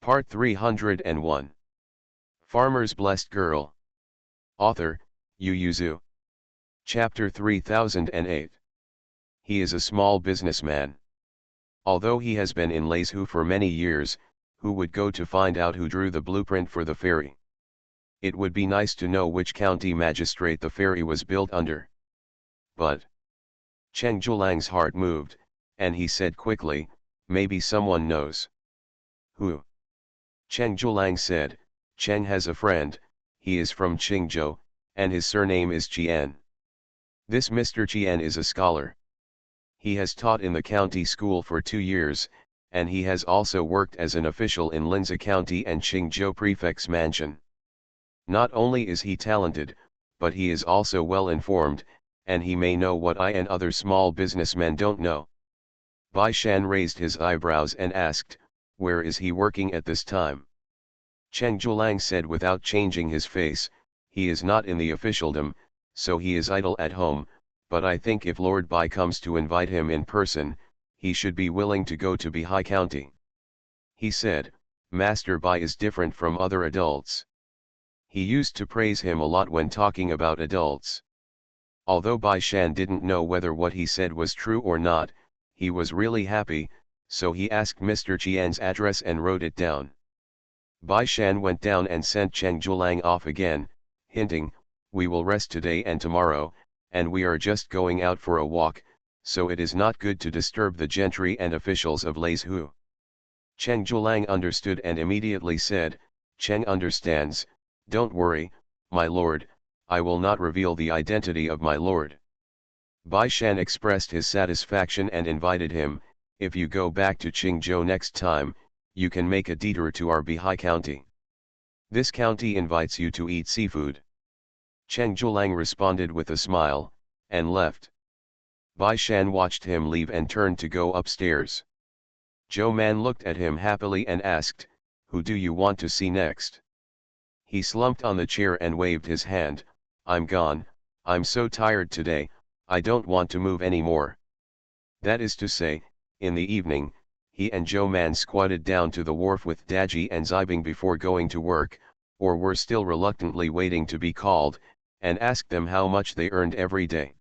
Part 301. Farmer's Blessed Girl. Author, Yu Yuzu. Chapter 3008. He is a small businessman. Although he has been in Leizhu for many years, who would go to find out who drew the blueprint for the ferry? It would be nice to know which county magistrate the ferry was built under. But Cheng Zhulang's heart moved, and he said quickly, maybe someone knows. Who? Cheng Zhulang said, Cheng has a friend, he is from Qingzhou, and his surname is Qian. This Mr. Qian is a scholar. He has taught in the county school for 2 years, and he has also worked as an official in Linzi County and Qingzhou Prefect's mansion. Not only is he talented, but he is also well informed, and he may know what I and other small businessmen don't know. Bai Shan raised his eyebrows and asked, where is he working at this time? Cheng Zhulang said without changing his face, he is not in the officialdom, so he is idle at home, but I think if Lord Bai comes to invite him in person, he should be willing to go to Bihai County. He said, Master Bai is different from other adults. He used to praise him a lot when talking about adults. Although Bai Shan didn't know whether what he said was true or not, he was really happy, so he asked Mr. Qian's address and wrote it down. Bai Shan went down and sent Cheng Zhulang off again, hinting, we will rest today and tomorrow, and we are just going out for a walk, so it is not good to disturb the gentry and officials of Leizhu. Cheng Zhulang understood and immediately said, Cheng understands, don't worry, my lord, I will not reveal the identity of my lord. Bai Shan expressed his satisfaction and invited him, if you go back to Qingzhou next time, you can make a detour to our Bihai County. This county invites you to eat seafood. Cheng Zhulang responded with a smile, and left. Bai Shan watched him leave and turned to go upstairs. Zhou Man looked at him happily and asked, who do you want to see next? He slumped on the chair and waved his hand, I'm gone, I'm so tired today, I don't want to move anymore. That is to say, in the evening, he and Zhou Man squatted down to the wharf with Daji and Zibing before going to work, or were still reluctantly waiting to be called, and asked them how much they earned every day.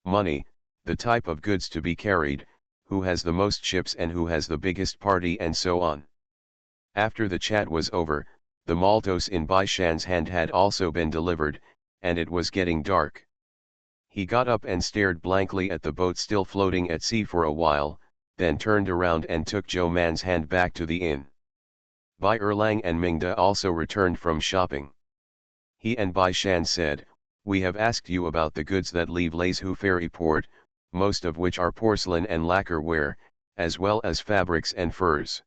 Money, the type of goods to be carried, who has the most ships and who has the biggest party and so on. After the chat was over, the maltos in Bai Shan's hand had also been delivered, and it was getting dark. He got up and stared blankly at the boat still floating at sea for a while, then turned around and took Zhou Man's hand back to the inn. Bai Erlang and Mingda also returned from shopping. He and Bai Shan said, we have asked you about the goods that leave Leizhu ferry port, most of which are porcelain and lacquer ware, as well as fabrics and furs.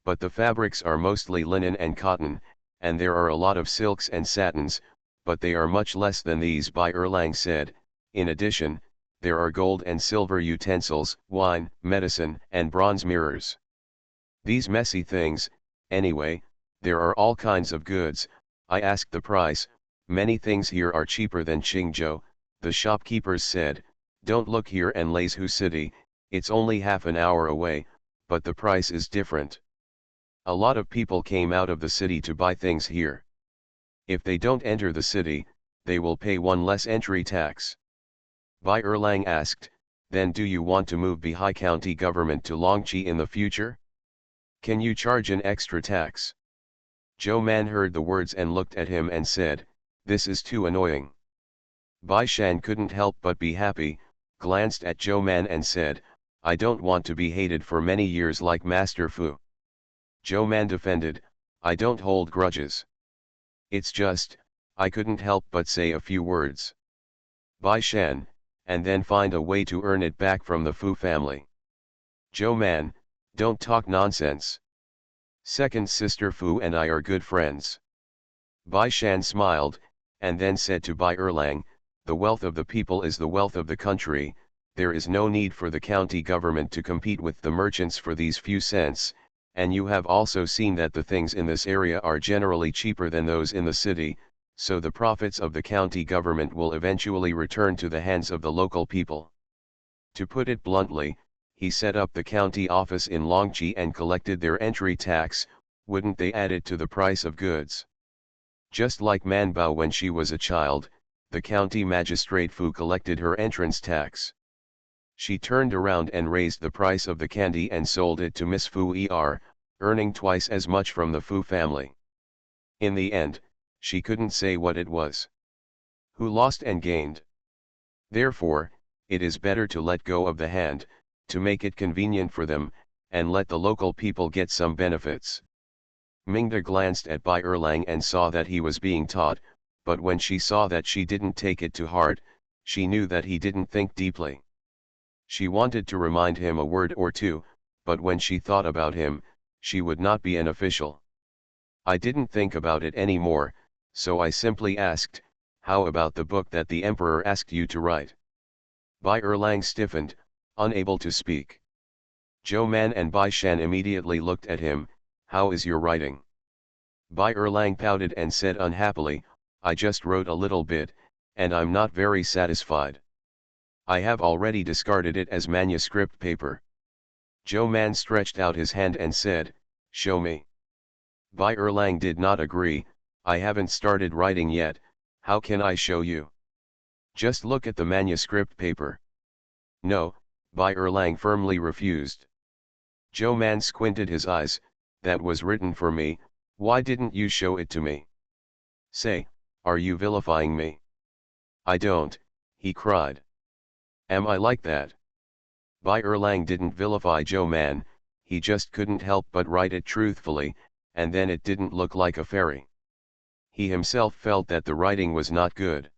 But the fabrics are mostly linen and cotton, and there are a lot of silks and satins, but they are much less than these, Bai Erlang said. In addition, there are gold and silver utensils, wine, medicine, and bronze mirrors. These messy things, anyway, there are all kinds of goods. I asked the price, many things here are cheaper than Qingzhou, the shopkeepers said, don't look here and Leizhu city, it's only half an hour away, but the price is different. A lot of people came out of the city to buy things here. If they don't enter the city, they will pay one less entry tax. Bai Erlang asked, then do you want to move Bihai County government to Longqi in the future? Can you charge an extra tax? Zhou Man heard the words and looked at him and said, this is too annoying. Bai Shan couldn't help but be happy, glanced at Zhou Man and said, I don't want to be hated for many years like Master Fu. Zhou Man defended, I don't hold grudges. It's just, I couldn't help but say a few words. Bai Shan, and then find a way to earn it back from the Fu family. Zhou Man, don't talk nonsense. Second sister Fu and I are good friends. Bai Shan smiled, and then said to Bai Erlang, the wealth of the people is the wealth of the country, there is no need for the county government to compete with the merchants for these few cents, and you have also seen that the things in this area are generally cheaper than those in the city, so the profits of the county government will eventually return to the hands of the local people. To put it bluntly, he set up the county office in Longqi and collected their entry tax, wouldn't they add it to the price of goods? Just like Manbao when she was a child, the county magistrate Fu collected her entrance tax. She turned around and raised the price of the candy and sold it to Miss Fu earning twice as much from the Fu family. In the end, she couldn't say what it was. Who lost and gained? Therefore, it is better to let go of the hand, to make it convenient for them, and let the local people get some benefits. Mingda glanced at Bai Erlang and saw that he was being taught, but when she saw that she didn't take it to heart, she knew that he didn't think deeply. She wanted to remind him a word or two, but when she thought about him, she would not be an official. I didn't think about it anymore, so I simply asked, how about the book that the emperor asked you to write? Bai Erlang stiffened, unable to speak. Zhou Man and Bai Shan immediately looked at him. How is your writing? Bai Erlang pouted and said unhappily, I just wrote a little bit, and I'm not very satisfied. I have already discarded it as manuscript paper. Zhou Man stretched out his hand and said, show me. Bai Erlang did not agree, I haven't started writing yet, how can I show you? Just look at the manuscript paper. No, Bai Erlang firmly refused. Zhou Man squinted his eyes, that was written for me, why didn't you show it to me? Say, are you vilifying me? I don't, he cried. Am I like that? Bai Erlang didn't vilify Zhou Man, he just couldn't help but write it truthfully, and then it didn't look like a fairy. He himself felt that the writing was not good.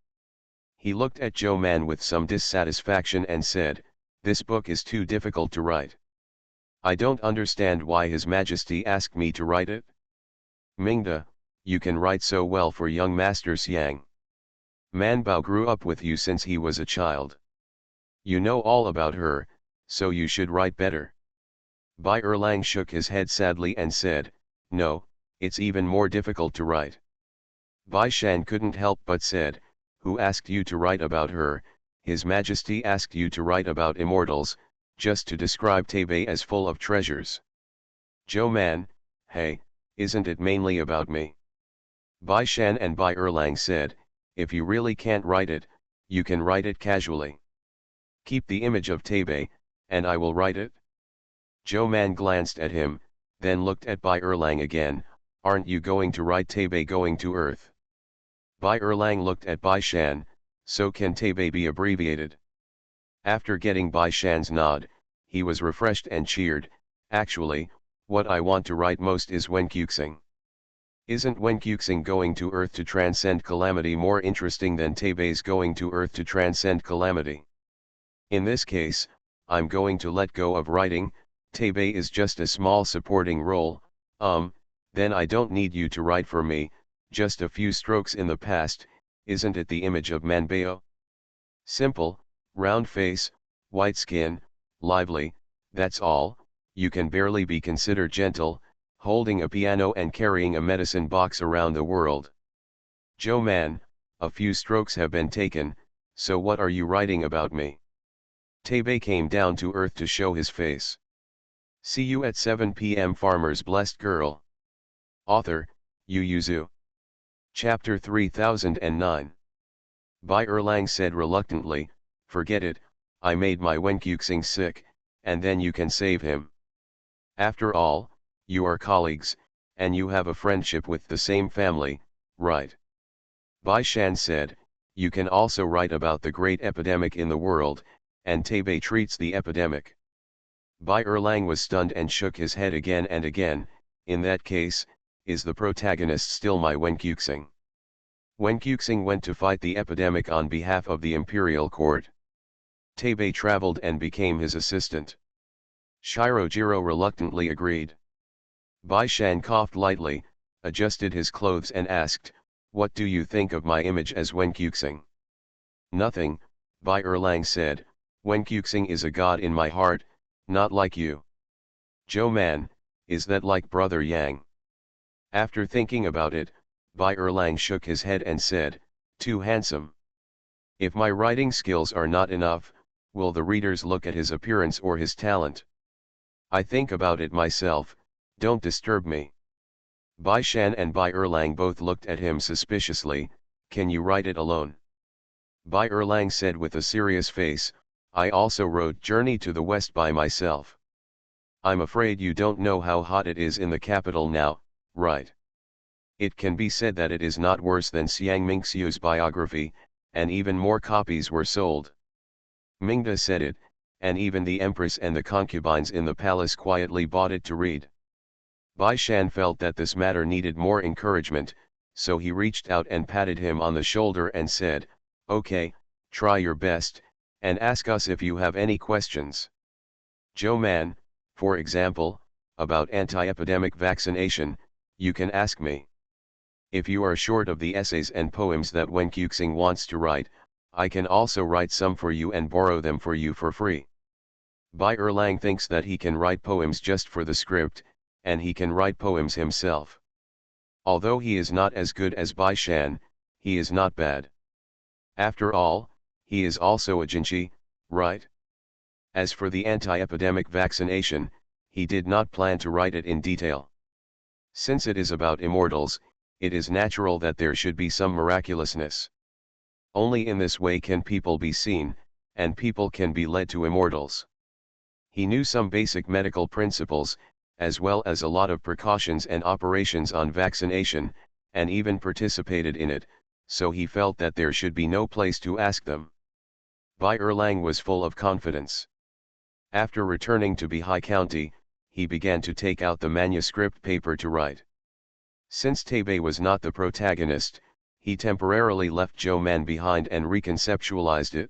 He looked at Zhou Man with some dissatisfaction and said, this book is too difficult to write. I don't understand why His Majesty asked me to write it. Mingda, you can write so well for young Master Xiang. Manbao grew up with you since he was a child. You know all about her, so you should write better. Bai Erlang shook his head sadly and said, no, it's even more difficult to write. Bai Shan couldn't help but said, who asked you to write about her? His Majesty asked you to write about immortals, just to describe Taipei as full of treasures. Zhou Man, hey, isn't it mainly about me? Bai Shan and Bai Erlang said, if you really can't write it, you can write it casually. Keep the image of Taipei, and I will write it. Zhou Man glanced at him, then looked at Bai Erlang again, aren't you going to write Taipei going to Earth? Bai Erlang looked at Bai Shan, so can Taipei be abbreviated? After getting Bai Shan's nod, he was refreshed and cheered, actually, what I want to write most is Wenquxing. Isn't Wenquxing going to Earth to transcend calamity more interesting than Taipei's going to Earth to transcend calamity? In this case, I'm going to let go of writing, Taipei is just a small supporting role, then I don't need you to write for me, just a few strokes in the past, isn't it the image of Manbao? Simple, round face, white skin, lively, that's all, you can barely be considered gentle, holding a piano and carrying a medicine box around the world. Zhou Man, a few strokes have been taken, so what are you writing about me? Taipei came down to earth to show his face. See you at 7 p.m. Farmer's Blessed Girl. Author, Yu Yuzu. Chapter 3009. Bai Erlang said reluctantly, forget it, I made my Wenquxing sick, and then you can save him. After all, you are colleagues, and you have a friendship with the same family, right? Bai Shan said, you can also write about the great epidemic in the world, and Taipei treats the epidemic. Bai Erlang was stunned and shook his head again and again, in that case, is the protagonist still my Wenquxing? Wenquxing went to fight the epidemic on behalf of the imperial court. Taipei traveled and became his assistant. Shirojiro reluctantly agreed. Bai Shan coughed lightly, adjusted his clothes and asked, what do you think of my image as Wenquxing? Nothing, Bai Erlang said, Wenquxing is a god in my heart, not like you. Zhou Man, is that like Brother Yang? After thinking about it, Bai Erlang shook his head and said, too handsome. If my writing skills are not enough, will the readers look at his appearance or his talent? I think about it myself, don't disturb me. Bai Shan and Bai Erlang both looked at him suspiciously. Can you write it alone? Bai Erlang said with a serious face, I also wrote Journey to the West by myself. I'm afraid you don't know how hot it is in the capital now, right? It can be said that it is not worse than Xiang Mingxiu's biography, and even more copies were sold. Mingda said it, and even the empress and the concubines in the palace quietly bought it to read. Bai Shan felt that this matter needed more encouragement, so he reached out and patted him on the shoulder and said, okay, try your best, and ask us if you have any questions. Joe Man, for example, about anti-epidemic vaccination, you can ask me. If you are short of the essays and poems that Wen Kuxing wants to write, I can also write some for you and borrow them for you for free. Bai Erlang thinks that he can write poems just for the script, and he can write poems himself. Although he is not as good as Bai Shan, he is not bad. After all, he is also a Jinchi, right? As for the anti-epidemic vaccination, he did not plan to write it in detail. Since it is about immortals, it is natural that there should be some miraculousness. Only in this way can people be seen, and people can be led to immortals. He knew some basic medical principles, as well as a lot of precautions and operations on vaccination, and even participated in it, so he felt that there should be no place to ask them. Bai Erlang was full of confidence. After returning to Bihai County, he began to take out the manuscript paper to write. Since Taibei was not the protagonist, he temporarily left Zhou Man behind and reconceptualized it.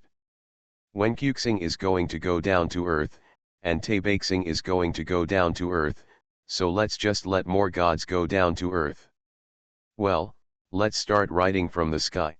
Wen Kuxing is going to go down to earth, and Taibeixing is going to go down to earth, so let's just let more gods go down to earth. Well, let's start writing from the sky.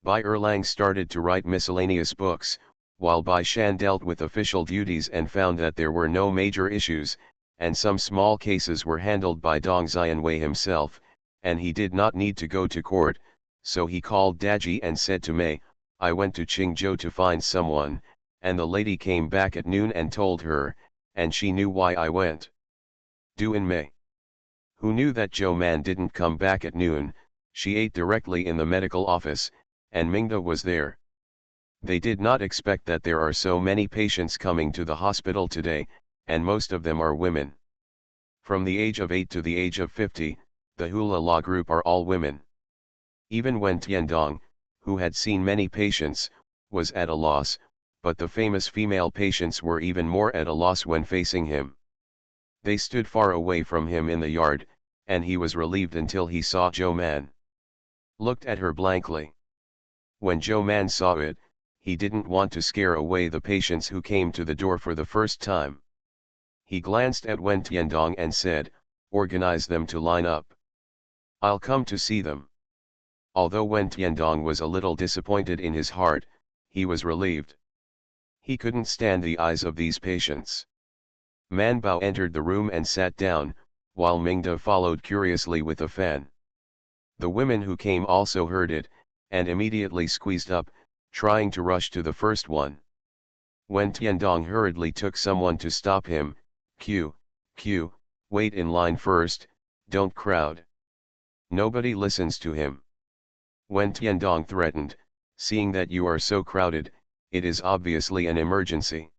Bai Erlang started to write miscellaneous books, while Bai Shan dealt with official duties and found that there were no major issues, and some small cases were handled by Dong Xianwei himself, and he did not need to go to court, so he called Daji and said to Mei, I went to Qingzhou to find someone, and the lady came back at noon and told her, and she knew why I went. Duan Mei, who knew that Zhou Man didn't come back at noon, she ate directly in the medical office, and Mingda was there. They did not expect that there are so many patients coming to the hospital today, and most of them are women. From the age of 8 to the age of 50, the Hula Law group are all women. Even Wen Tiandong, who had seen many patients, was at a loss, but the famous female patients were even more at a loss when facing him. They stood far away from him in the yard, and he was relieved until he saw Zhou Man. Looked at her blankly. When Zhou Man saw it, he didn't want to scare away the patients who came to the door for the first time. He glanced at Wen Tiandong and said, organize them to line up. I'll come to see them. Although Wen Tiandong was a little disappointed in his heart, he was relieved. He couldn't stand the eyes of these patients. Man Bao entered the room and sat down, while Mingda followed curiously with a fan. The women who came also heard it, and immediately squeezed up, trying to rush to the first one. Wen Tiandong hurriedly took someone to stop him. Q, wait in line first, don't crowd. Nobody listens to him. Wen Tiandong threatened, seeing that you are so crowded, it is obviously an emergency.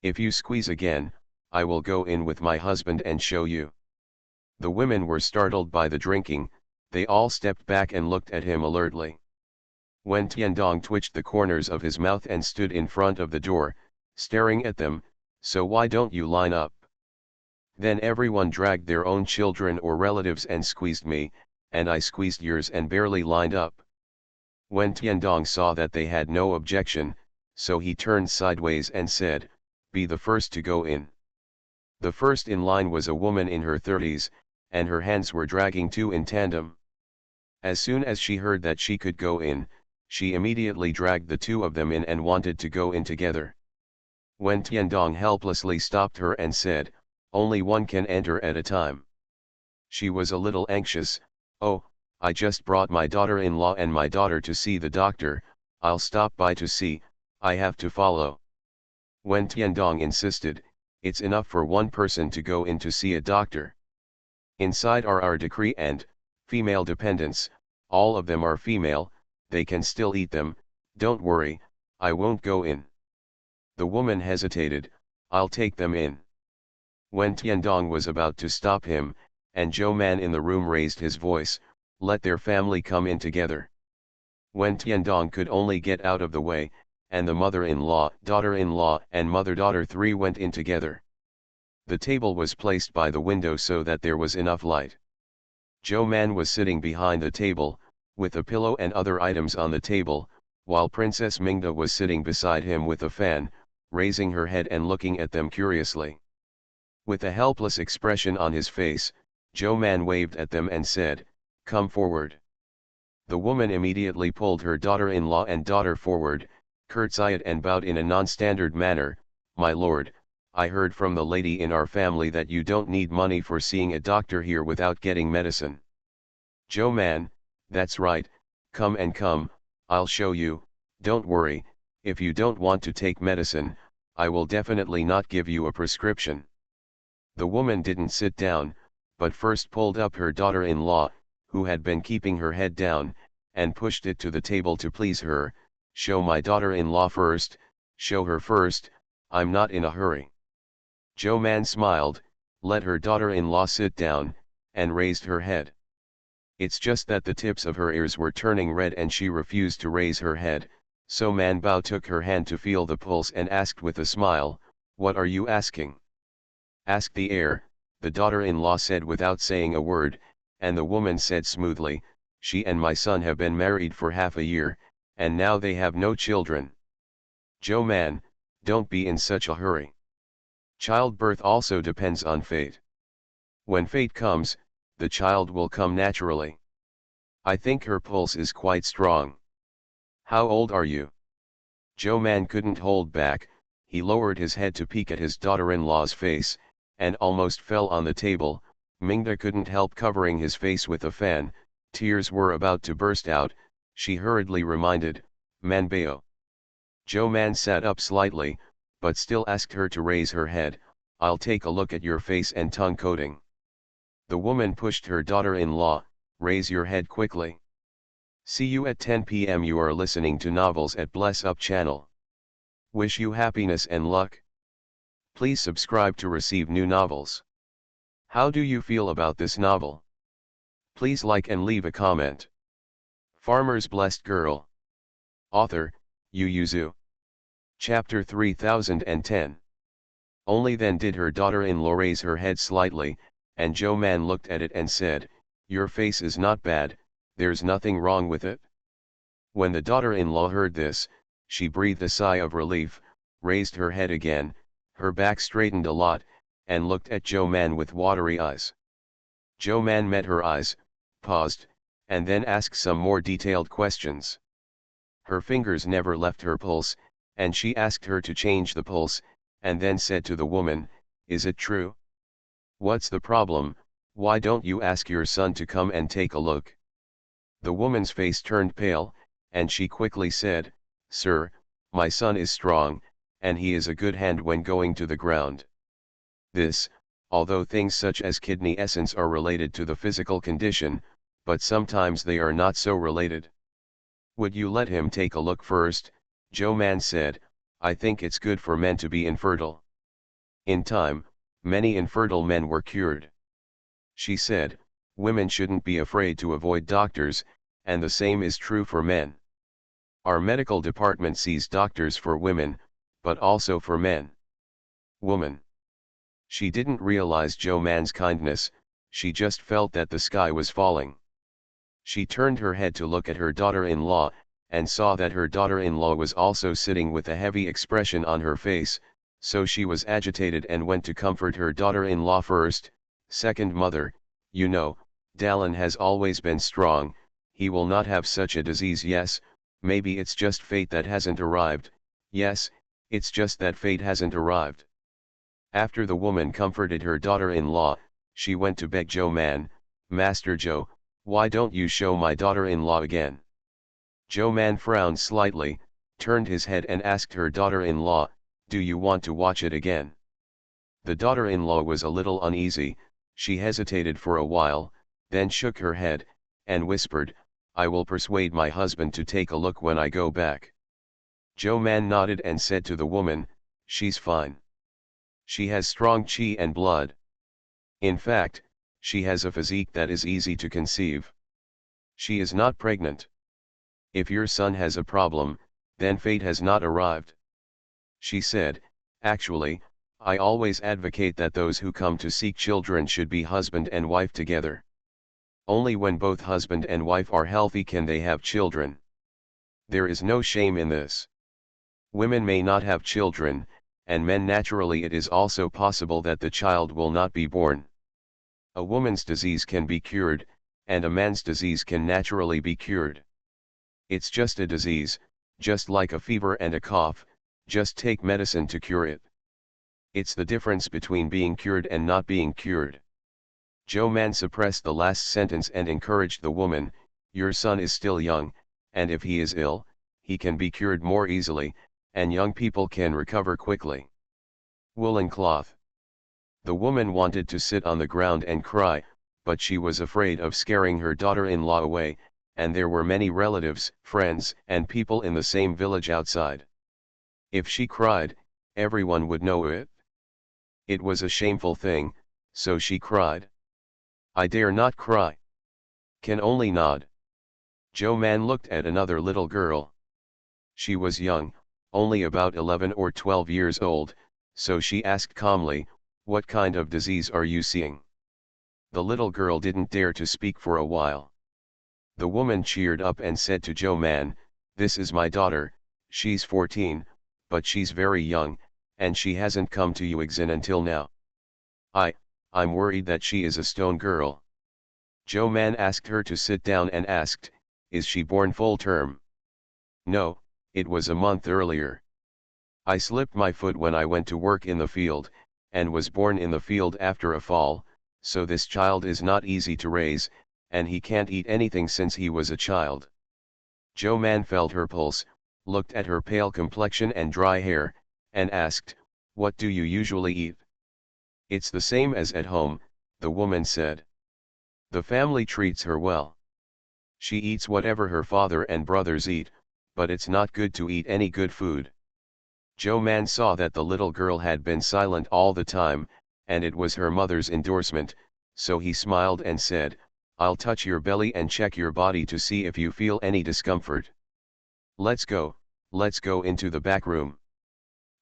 If you squeeze again, I will go in with my husband and show you. The women were startled by the drinking, they all stepped back and looked at him alertly. Wen Tiandong twitched the corners of his mouth and stood in front of the door, staring at them, so why don't you line up? Then everyone dragged their own children or relatives and squeezed me, and I squeezed yours and barely lined up. Wen Tiandong saw that they had no objection, so he turned sideways and said, be the first to go in. The first in line was a woman in her 30s, and her hands were dragging two in tandem. As soon as she heard that she could go in, she immediately dragged the two of them in and wanted to go in together. Wen Tiandong helplessly stopped her and said, only one can enter at a time. She was a little anxious, oh, I just brought my daughter-in-law and my daughter to see the doctor, I'll stop by to see, I have to follow. Wen Tiandong insisted, it's enough for one person to go in to see a doctor. Inside are our decree and female dependents, all of them are female, they can still eat them, don't worry, I won't go in. The woman hesitated, I'll take them in. When Tiandong was about to stop him, and Zhou Man in the room raised his voice, let their family come in together. When Tiandong could only get out of the way, and the mother-in-law, daughter-in-law and mother-daughter three went in together. The table was placed by the window so that there was enough light. Zhou Man was sitting behind the table, with a pillow and other items on the table, while Princess Mingda was sitting beside him with a fan, raising her head and looking at them curiously. With a helpless expression on his face, Zhou Man waved at them and said, "Come forward." The woman immediately pulled her daughter-in-law and daughter forward, curtsied and bowed in a non-standard manner, "My lord, I heard from the lady in our family that you don't need money for seeing a doctor here without getting medicine." Zhou Man, that's right, come and come, I'll show you, don't worry, if you don't want to take medicine, I will definitely not give you a prescription. The woman didn't sit down, but first pulled up her daughter-in-law, who had been keeping her head down, and pushed it to the table to please her. "Show my daughter-in-law first, show her first, I'm not in a hurry." Zhou Man smiled, let her daughter-in-law sit down, and raised her head. It's just that the tips of her ears were turning red and she refused to raise her head, so Man Bao took her hand to feel the pulse and asked with a smile, "What are you asking?" "Ask the air," the daughter-in-law said without saying a word, and the woman said smoothly, "She and my son have been married for half a year, and now they have no children." "Zhou Man, don't be in such a hurry. Childbirth also depends on fate. When fate comes, the child will come naturally. I think her pulse is quite strong. How old are you?" Zhou Man couldn't hold back, he lowered his head to peek at his daughter-in-law's face, and almost fell on the table. Mingda couldn't help covering his face with a fan, tears were about to burst out, she hurriedly reminded, "Man Bao." Zhou Man sat up slightly, but still asked her to raise her head, "I'll take a look at your face and tongue coating." The woman pushed her daughter-in-law, "Raise your head quickly." See you at 10 p.m. You are listening to Novels at Bless Up channel. Wish you happiness and luck. Please subscribe to receive new novels. How do you feel about this novel? Please like and leave a comment. Farmer's Blessed Girl. Author, Yu Yuzu. Chapter 3010. Only then did her daughter-in-law raise her head slightly, and Zhou Man looked at it and said, "Your face is not bad, there's nothing wrong with it." When the daughter-in-law heard this, she breathed a sigh of relief, raised her head again, her back straightened a lot, and looked at Zhou Man with watery eyes. Zhou Man met her eyes, paused, and then asked some more detailed questions. Her fingers never left her pulse, and she asked her to change the pulse, and then said to the woman, "Is it true? What's the problem? Why don't you ask your son to come and take a look?" The woman's face turned pale, and she quickly said, "Sir, my son is strong, and he is a good hand when going to the ground." This, although things such as kidney essence are related to the physical condition, but sometimes they are not so related. "Would you let him take a look first?" Zhou Man said, "I think it's good for men to be infertile." In time, many infertile men were cured. She said, "Women shouldn't be afraid to avoid doctors, and the same is true for men. Our medical department sees doctors for women, but also for men." Woman. She didn't realize Zhou Man's kindness, she just felt that the sky was falling. She turned her head to look at her daughter-in-law, and saw that her daughter-in-law was also sitting with a heavy expression on her face, so she was agitated and went to comfort her daughter-in-law first. "Second mother, you know, Dallin has always been strong, he will not have such a disease. Yes, maybe it's just fate that hasn't arrived. Yes, it's just that fate hasn't arrived." After the woman comforted her daughter-in-law, she went to beg Zhou Man, "Master Zhou, why don't you show my daughter-in-law again?" Zhou Man frowned slightly, turned his head and asked her daughter-in-law, "Do you want to watch it again?" The daughter-in-law was a little uneasy, She hesitated for a while, then shook her head, and whispered, "I will persuade my husband to take a look when I go back." Joe Man nodded and said to the woman, "She's fine. She has strong chi and blood. In fact, she has a physique that is easy to conceive. She is not pregnant. If your son has a problem, then fate has not arrived." She said, "Actually, I always advocate that those who come to seek children should be husband and wife together. Only when both husband and wife are healthy can they have children. There is no shame in this. Women may not have children, and men naturally it is also possible that the child will not be born. A woman's disease can be cured, and a man's disease can naturally be cured. It's just a disease, just like a fever and a cough, just take medicine to cure it. It's the difference between being cured and not being cured." Joe Man suppressed the last sentence and encouraged the woman, "Your son is still young, and if he is ill, he can be cured more easily, and young people can recover quickly." Woolen cloth. The woman wanted to sit on the ground and cry, but she was afraid of scaring her daughter-in-law away, and there were many relatives, friends, and people in the same village outside. If she cried, everyone would know it. It was a shameful thing, so she cried. "I dare not cry. Can only nod." Joe Man looked at another little girl. She was young, only about 11 or 12 years old, so she asked calmly, "What kind of disease are you seeing?" The little girl didn't dare to speak for a while. The woman cheered up and said to Joe Man, "This is my daughter, she's 14, but she's very young, and she hasn't come to Yuexin until now. I'm worried that she is a stone girl." Joe Man asked her to sit down and asked, "Is she born full term?" "No, it was a month earlier. I slipped my foot when I went to work in the field, and was born in the field after a fall, so this child is not easy to raise, and he can't eat anything since he was a child." Joe Man felt her pulse, looked at her pale complexion and dry hair, and asked, "What do you usually eat?" "It's the same as at home," the woman said. "The family treats her well. She eats whatever her father and brothers eat, but it's not good to eat any good food." Joe Man saw that the little girl had been silent all the time, and it was her mother's endorsement, so he smiled and said, "I'll touch your belly and check your body to see if you feel any discomfort. Let's go into the back room."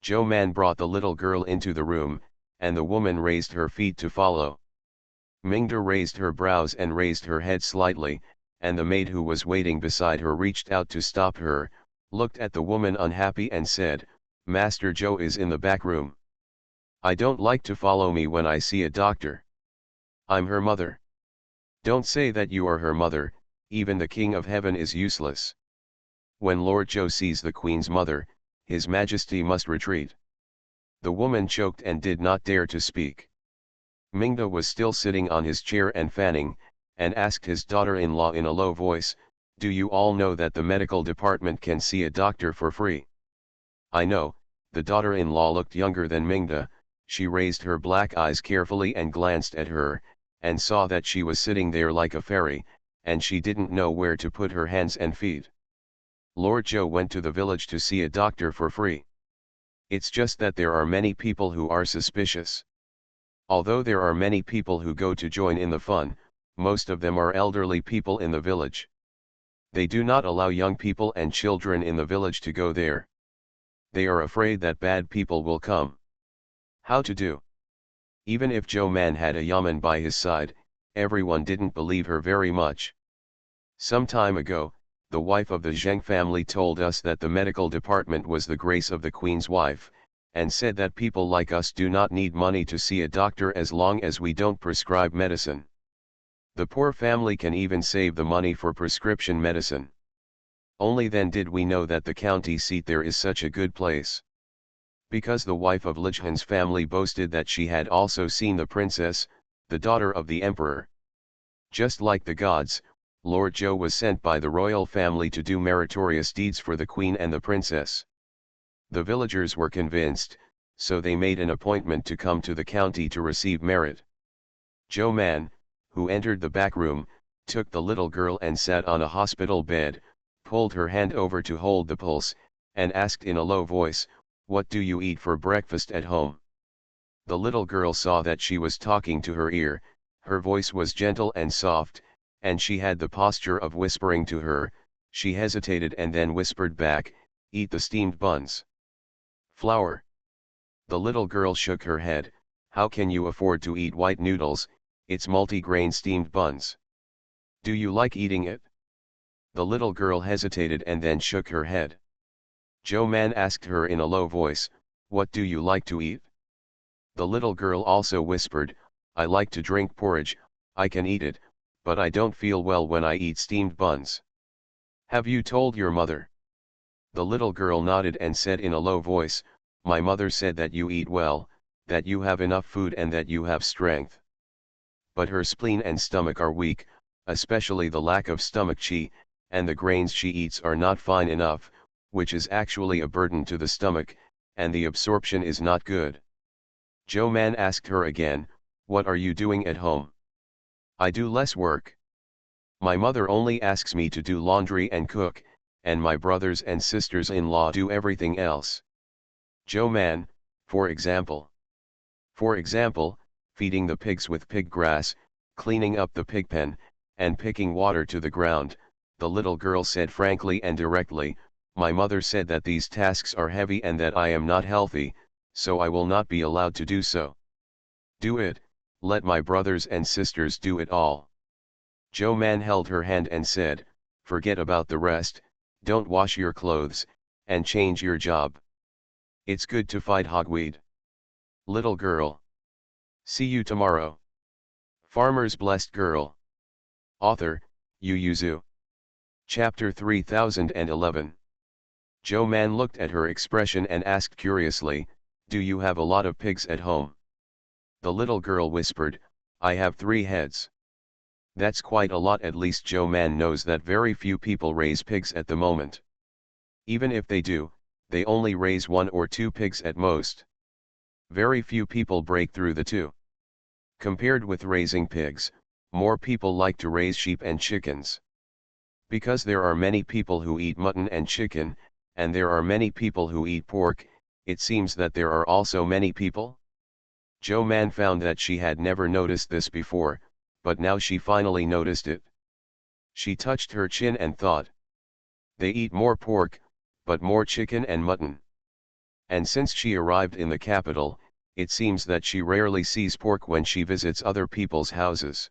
Joe Man brought the little girl into the room, and the woman raised her feet to follow. Mingda raised her brows and raised her head slightly, and the maid who was waiting beside her reached out to stop her, looked at the woman unhappy and said, "Master Joe is in the back room. I don't like to follow me when I see a doctor. I'm her mother." "Don't say that you are her mother, even the King of Heaven is useless. When Lord Joe sees the Queen's mother, His Majesty must retreat." The woman choked and did not dare to speak. Mingda was still sitting on his chair and fanning, and asked his daughter-in-law in a low voice, "Do you all know that the medical department can see a doctor for free?" "I know." The daughter-in-law looked younger than Mingda. She raised her black eyes carefully and glanced at her, and saw that she was sitting there like a fairy, and she didn't know where to put her hands and feet. "Lord Joe went to the village to see a doctor for free. It's just that there are many people who are suspicious. Although there are many people who go to join in the fun, most of them are elderly people in the village. They do not allow young people and children in the village to go there. They are afraid that bad people will come." How to do? Even if Joe Man had a yaman by his side, everyone didn't believe her very much. Some time ago, the wife of the Zheng family told us that the medical department was the grace of the Queen's wife, and said that people like us do not need money to see a doctor as long as we don't prescribe medicine. The poor family can even save the money for prescription medicine. Only then did we know that the county seat there is such a good place. Because the wife of Lijhan's family boasted that she had also seen the princess, the daughter of the emperor. Just like the gods, Lord Joe was sent by the royal family to do meritorious deeds for the queen and the princess. The villagers were convinced, so they made an appointment to come to the county to receive merit. Joe Man, who entered the back room, took the little girl and sat on a hospital bed, pulled her hand over to hold the pulse, and asked in a low voice, "What do you eat for breakfast at home?" The little girl saw that she was talking to her ear, her voice was gentle and soft, and she had the posture of whispering to her. She hesitated and then whispered back, "Eat the steamed buns." Flour. The little girl shook her head. "How can you afford to eat white noodles? It's multi-grain steamed buns. Do you like eating it?" The little girl hesitated and then shook her head. Joe Man asked her in a low voice, "What do you like to eat?" The little girl also whispered, "I like to drink porridge. I can eat it, but I don't feel well when I eat steamed buns." "Have you told your mother?" The little girl nodded and said in a low voice, "My mother said that you eat well, that you have enough food and that you have strength. But her spleen and stomach are weak, especially the lack of stomach chi, and the grains she eats are not fine enough, which is actually a burden to the stomach, and the absorption is not good." Joe Man asked her again, "What are you doing at home?" "I do less work. My mother only asks me to do laundry and cook, and my brothers and sisters-in-law do everything else." Joe Man, for example. "For example, feeding the pigs with pig grass, cleaning up the pig pen, and picking water to the ground," the little girl said frankly and directly. "My mother said that these tasks are heavy and that I am not healthy, so I will not be allowed to do so. Do it, let my brothers and sisters do it all." Joe Man held her hand and said, "Forget about the rest, don't wash your clothes, and change your job. It's good to fight hogweed." Little girl. See you tomorrow. Farmer's Blessed Girl. Author, Yu Yuzu. Chapter 3011. Joe Man looked at her expression and asked curiously, "Do you have a lot of pigs at home?" The little girl whispered, "I have 3 heads." That's quite a lot. At least Joe Man knows that very few people raise pigs at the moment. Even if they do, they only raise 1 or 2 pigs at most. Very few people break through the 2. Compared with raising pigs, more people like to raise sheep and chickens. Because there are many people who eat mutton and chicken, and there are many people who eat pork, it seems that there are also many people. Joe Man found that she had never noticed this before, but now she finally noticed it. She touched her chin and thought, "They eat more pork, but more chicken and mutton." And since she arrived in the capital, it seems that she rarely sees pork when she visits other people's houses.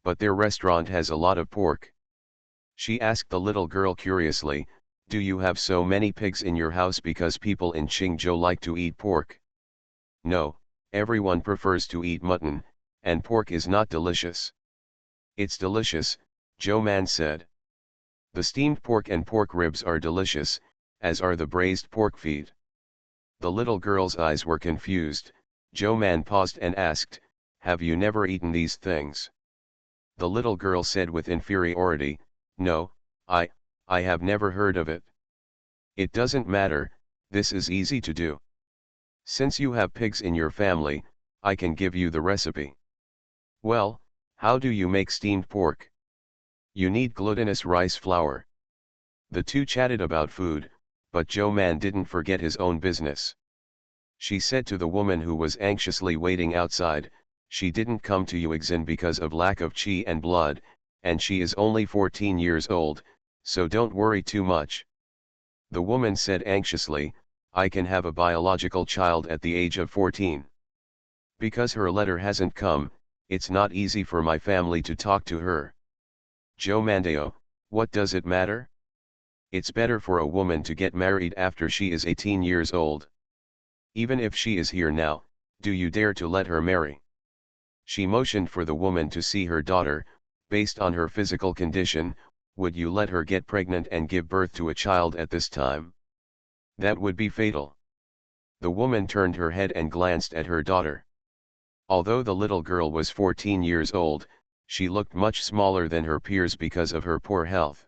But their restaurant has a lot of pork. She asked the little girl curiously, "Do you have so many pigs in your house because people in Qingzhou like to eat pork?" "No, everyone prefers to eat mutton, and pork is not delicious." "It's delicious," Joe Man said. "The steamed pork and pork ribs are delicious, as are the braised pork feet." The little girl's eyes were confused. Joe Man paused and asked, "Have you never eaten these things?" The little girl said with inferiority, "No, I have never heard of it." "It doesn't matter, this is easy to do. Since you have pigs in your family, I can give you the recipe." "Well, how do you make steamed pork?" "You need glutinous rice flour." The two chatted about food, but Joe Man didn't forget his own business. She said to the woman who was anxiously waiting outside, "She didn't come to Yuexin because of lack of qi and blood, and she is only 14 years old, so don't worry too much." The woman said anxiously, "I can have a biological child at the age of 14. Because her letter hasn't come, it's not easy for my family to talk to her." Joe Mandeo, "What does it matter? It's better for a woman to get married after she is 18 years old. Even if she is here now, do you dare to let her marry?" She motioned for the woman to see her daughter. "Based on her physical condition, would you let her get pregnant and give birth to a child at this time? That would be fatal." The woman turned her head and glanced at her daughter. Although the little girl was 14 years old, she looked much smaller than her peers because of her poor health.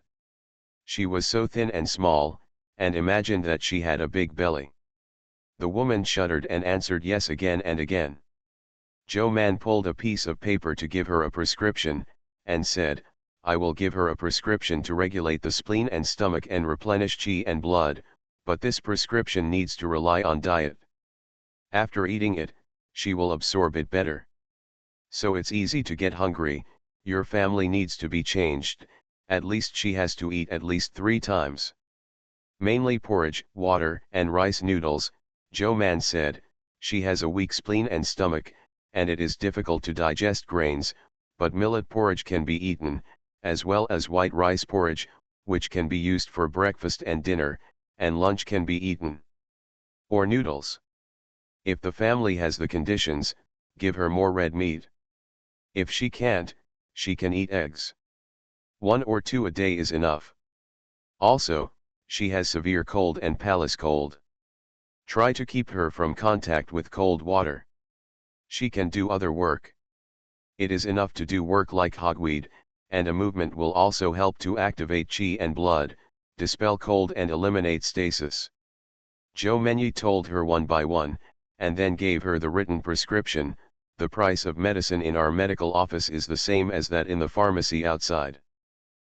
She was so thin and small, and imagined that she had a big belly. The woman shuddered and answered yes again and again. Joe Man pulled a piece of paper to give her a prescription, and said, I will give her a prescription to regulate the spleen and stomach and replenish qi and blood, but this prescription needs to rely on diet. After eating it, she will absorb it better. So it's easy to get hungry, your family needs to be changed, at least she has to eat at least 3 times. Mainly porridge, water, and rice noodles, Joe Man said, she has a weak spleen and stomach, and it is difficult to digest grains, but millet porridge can be eaten, as well as white rice porridge, which can be used for breakfast and dinner, and lunch can be eaten. Or noodles. If the family has the conditions, give her more red meat. If she can't, she can eat eggs. 1 or 2 a day is enough. Also, she has severe cold and palace cold. Try to keep her from contact with cold water. She can do other work. It is enough to do work like hogweed, and a movement will also help to activate qi and blood, dispel cold and eliminate stasis. Joe Menyi told her one by one, and then gave her the written prescription. The price of medicine in our medical office is the same as that in the pharmacy outside.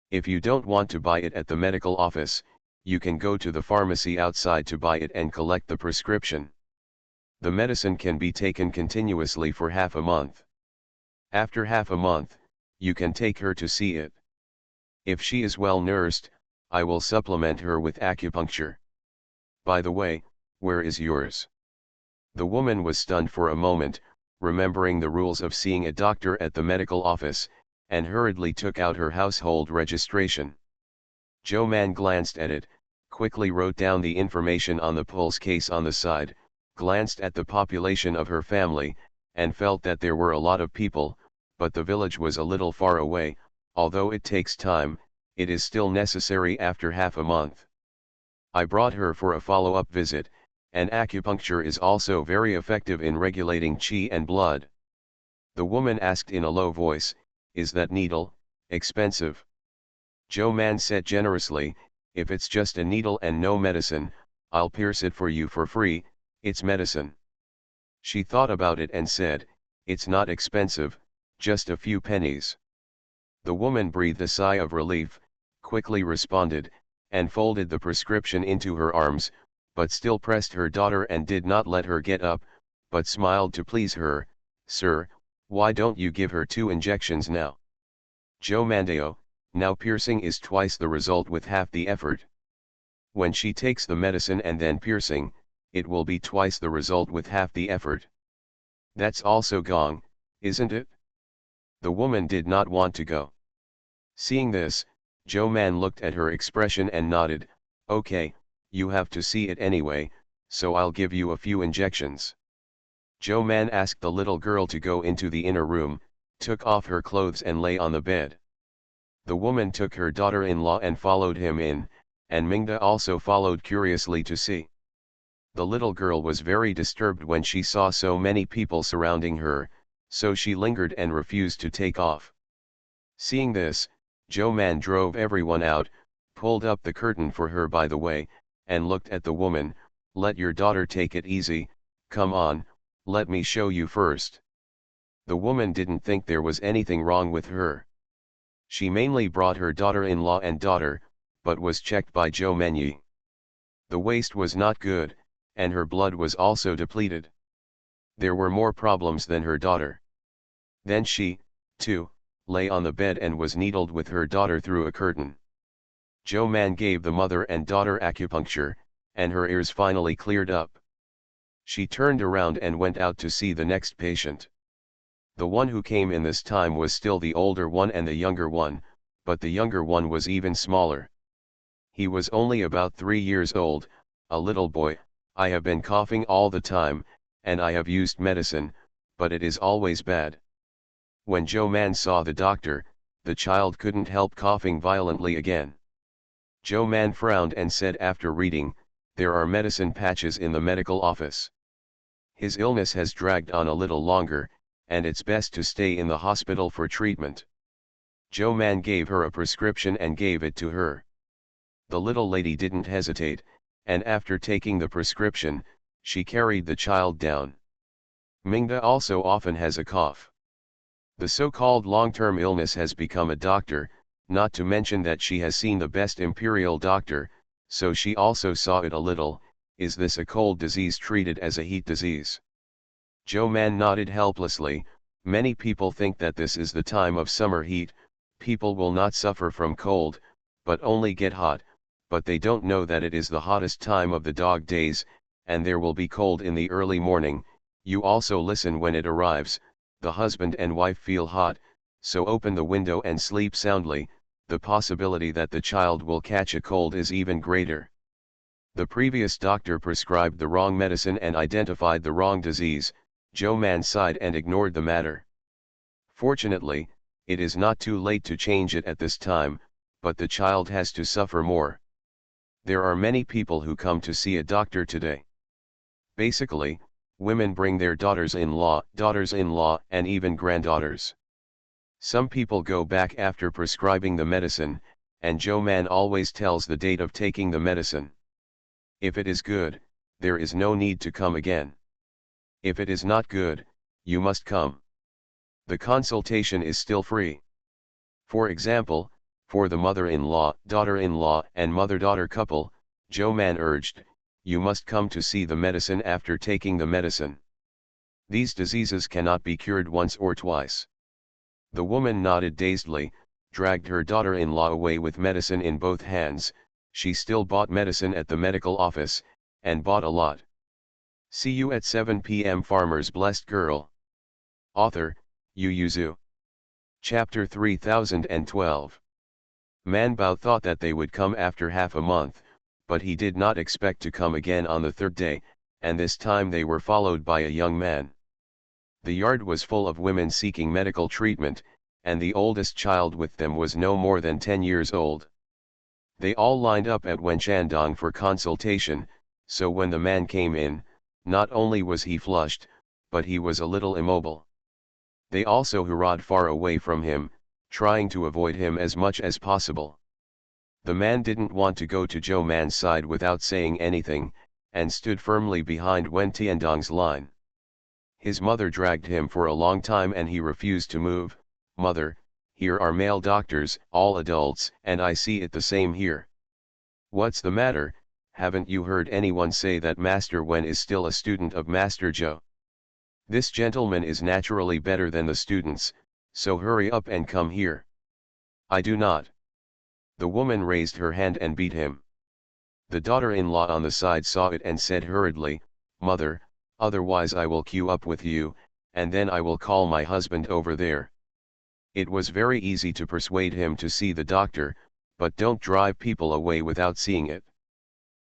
If you don't want to buy it at the medical office, you can go to the pharmacy outside to buy it and collect the prescription. The medicine can be taken continuously for half a month. After half a month, you can take her to see it. If she is well nursed, I will supplement her with acupuncture. By the way, where is yours? The woman was stunned for a moment, remembering the rules of seeing a doctor at the medical office, and hurriedly took out her household registration. Joe Man glanced at it, quickly wrote down the information on the pulse case on the side, glanced at the population of her family, and felt that there were a lot of people, but the village was a little far away. Although it takes time, it is still necessary after half a month. I brought her for a follow-up visit, and acupuncture is also very effective in regulating qi and blood. The woman asked in a low voice, is that needle expensive? Joe Man said generously, if it's just a needle and no medicine, I'll pierce it for you for free, it's medicine. She thought about it and said, it's not expensive, just a few pennies. The woman breathed a sigh of relief, quickly responded, and folded the prescription into her arms, but still pressed her daughter and did not let her get up, but smiled to please her. Sir, why don't you give her 2 injections now? Joe Mandeo, now piercing is twice the result with half the effort. When she takes the medicine and then piercing, it will be twice the result with half the effort. That's also gong, isn't it? The woman did not want to go. Seeing this, Joe Man looked at her expression and nodded, okay, you have to see it anyway, so I'll give you a few injections. Joe Man asked the little girl to go into the inner room, took off her clothes and lay on the bed. The woman took her daughter-in-law and followed him in, and Mingda also followed curiously to see. The little girl was very disturbed when she saw so many people surrounding her, so she lingered and refused to take off. Seeing this, Joe Man drove everyone out, pulled up the curtain for her by the way, and looked at the woman, let your daughter take it easy, come on, let me show you first. The woman didn't think there was anything wrong with her. She mainly brought her daughter-in-law and daughter, but was checked by Joe Menyi. The waist was not good, and her blood was also depleted. There were more problems than her daughter. Then she, too, lay on the bed and was needled with her daughter through a curtain. Joe Man gave the mother and daughter acupuncture, and her ears finally cleared up. She turned around and went out to see the next patient. The one who came in this time was still the older one and the younger one, but the younger one was even smaller. He was only about 3 years old, a little boy. I have been coughing all the time, and I have used medicine, but it is always bad. When Joe Man saw the doctor, the child couldn't help coughing violently again. Joe Man frowned and said after reading, there are medicine patches in the medical office. His illness has dragged on a little longer, and it's best to stay in the hospital for treatment. Joe Man gave her a prescription and gave it to her. The little lady didn't hesitate, and after taking the prescription, she carried the child down. Mingda also often has a cough. The so-called long-term illness has become a doctor, not to mention that she has seen the best imperial doctor, so she also saw it a little. Is this a cold disease treated as a heat disease? Joe Man nodded helplessly. Many people think that this is the time of summer heat, people will not suffer from cold, but only get hot, but they don't know that it is the hottest time of the dog days, and there will be cold in the early morning. You also listen when it arrives. The husband and wife feel hot, so open the window and sleep soundly. The possibility that the child will catch a cold is even greater. The previous doctor prescribed the wrong medicine and identified the wrong disease. Joe Man sighed and ignored the matter. Fortunately, it is not too late to change it at this time, but the child has to suffer more. There are many people who come to see a doctor today. Basically, women bring their daughters-in-law, and even granddaughters. Some people go back after prescribing the medicine, and Joe Man always tells the date of taking the medicine. If it is good, there is no need to come again. If it is not good, you must come. The consultation is still free. For example, for the mother-in-law, daughter-in-law and mother-daughter couple, Joe Man urged, you must come to see the medicine after taking the medicine. These diseases cannot be cured once or twice. The woman nodded dazedly, dragged her daughter-in-law away with medicine in both hands. She still bought medicine at the medical office, and bought a lot. See you at 7 p.m. Farmer's Blessed Girl. Author, Yu Zhu. Chapter 3012. Man Bao thought that they would come after half a month, but he did not expect to come again on the third day, and this time they were followed by a young man. The yard was full of women seeking medical treatment, and the oldest child with them was no more than 10 years old. They all lined up at Wenchandong for consultation, so when the man came in, not only was he flushed, but he was a little immobile. They also hurrahed far away from him, trying to avoid him as much as possible. The man didn't want to go to Joe Man's side without saying anything, and stood firmly behind Wen Tiandong's line. His mother dragged him for a long time and he refused to move. Mother, here are male doctors, all adults, and I see it the same here. What's the matter? Haven't you heard anyone say that Master Wen is still a student of Master Zhou? This gentleman is naturally better than the students, so hurry up and come here. I do not. The woman raised her hand and beat him. The daughter-in-law on the side saw it and said hurriedly, Mother, otherwise I will queue up with you, and then I will call my husband over there. It was very easy to persuade him to see the doctor, but don't drive people away without seeing it.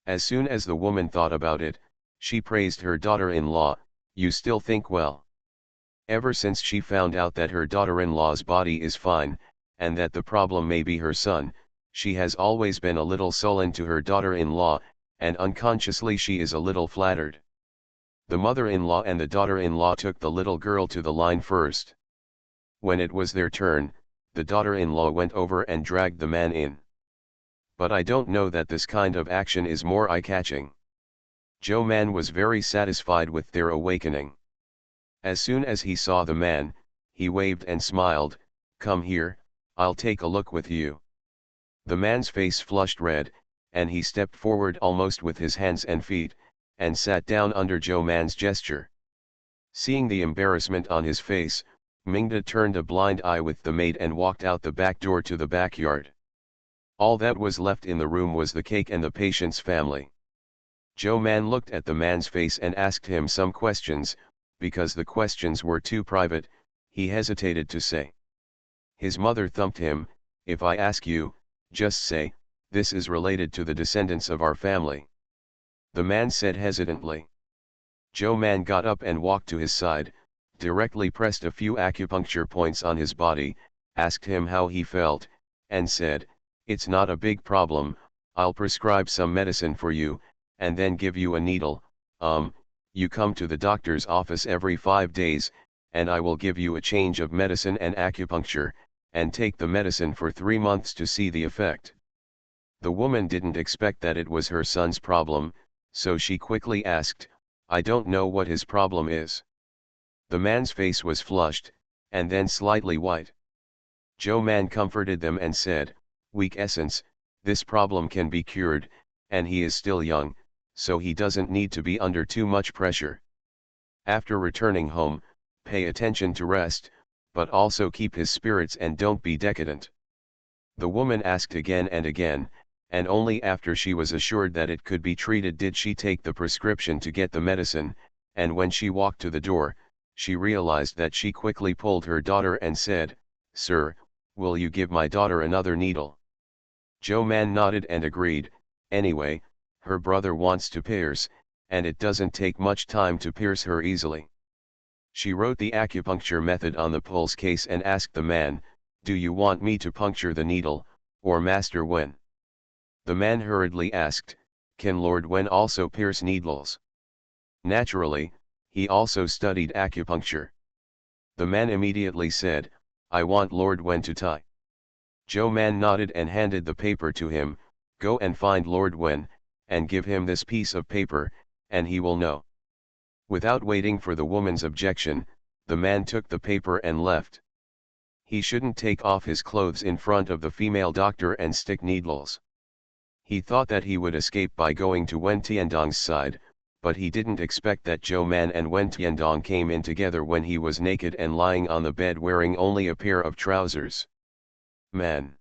As soon as the woman thought about it, she praised her daughter-in-law, you still think well. Ever since she found out that her daughter-in-law's body is fine, and that the problem may be her son, she has always been a little sullen to her daughter-in-law, and unconsciously she is a little flattered. The mother-in-law and the daughter-in-law took the little girl to the line first. When it was their turn, the daughter-in-law went over and dragged the man in. But I don't know that this kind of action is more eye-catching. Joe Man was very satisfied with their awakening. As soon as he saw the man, he waved and smiled, come here, I'll take a look with you. The man's face flushed red, and he stepped forward almost with his hands and feet, and sat down under Joe Man's gesture. Seeing the embarrassment on his face, Mingda turned a blind eye with the maid and walked out the back door to the backyard. All that was left in the room was the cake and the patient's family. Joe Man looked at the man's face and asked him some questions. Because the questions were too private, he hesitated to say. His mother thumped him, if I ask you, just say, this is related to the descendants of our family. The man said hesitantly. Joe Man got up and walked to his side, directly pressed a few acupuncture points on his body, asked him how he felt, and said, it's not a big problem, I'll prescribe some medicine for you, and then give you a needle. You come to the doctor's office every 5 days, and I will give you a change of medicine and acupuncture, and take the medicine for 3 months to see the effect. The woman didn't expect that it was her son's problem, so she quickly asked, I don't know what his problem is. The man's face was flushed, and then slightly white. Joe Man comforted them and said, "Weak essence, this problem can be cured, and he is still young, so he doesn't need to be under too much pressure. After returning home, pay attention to rest, but also keep his spirits and don't be decadent." The woman asked again and again, and only after she was assured that it could be treated did she take the prescription to get the medicine, and when she walked to the door, she realized that she quickly pulled her daughter and said, "Sir, will you give my daughter another needle?" Joe Man nodded and agreed. Anyway, her brother wants to pierce, and it doesn't take much time to pierce her easily. She wrote the acupuncture method on the pulse case and asked the man, "Do you want me to puncture the needle, or Master Wen?" The man hurriedly asked, "Can Lord Wen also pierce needles?" Naturally, he also studied acupuncture. The man immediately said, "I want Lord Wen to tie." Joe Man nodded and handed the paper to him. "Go and find Lord Wen, and give him this piece of paper, and he will know." Without waiting for the woman's objection, the man took the paper and left. He shouldn't take off his clothes in front of the female doctor and stick needles. He thought that he would escape by going to Wen Tiandong's side, but he didn't expect that Joe Man and Wen Tiandong came in together when he was naked and lying on the bed wearing only a pair of trousers. Man!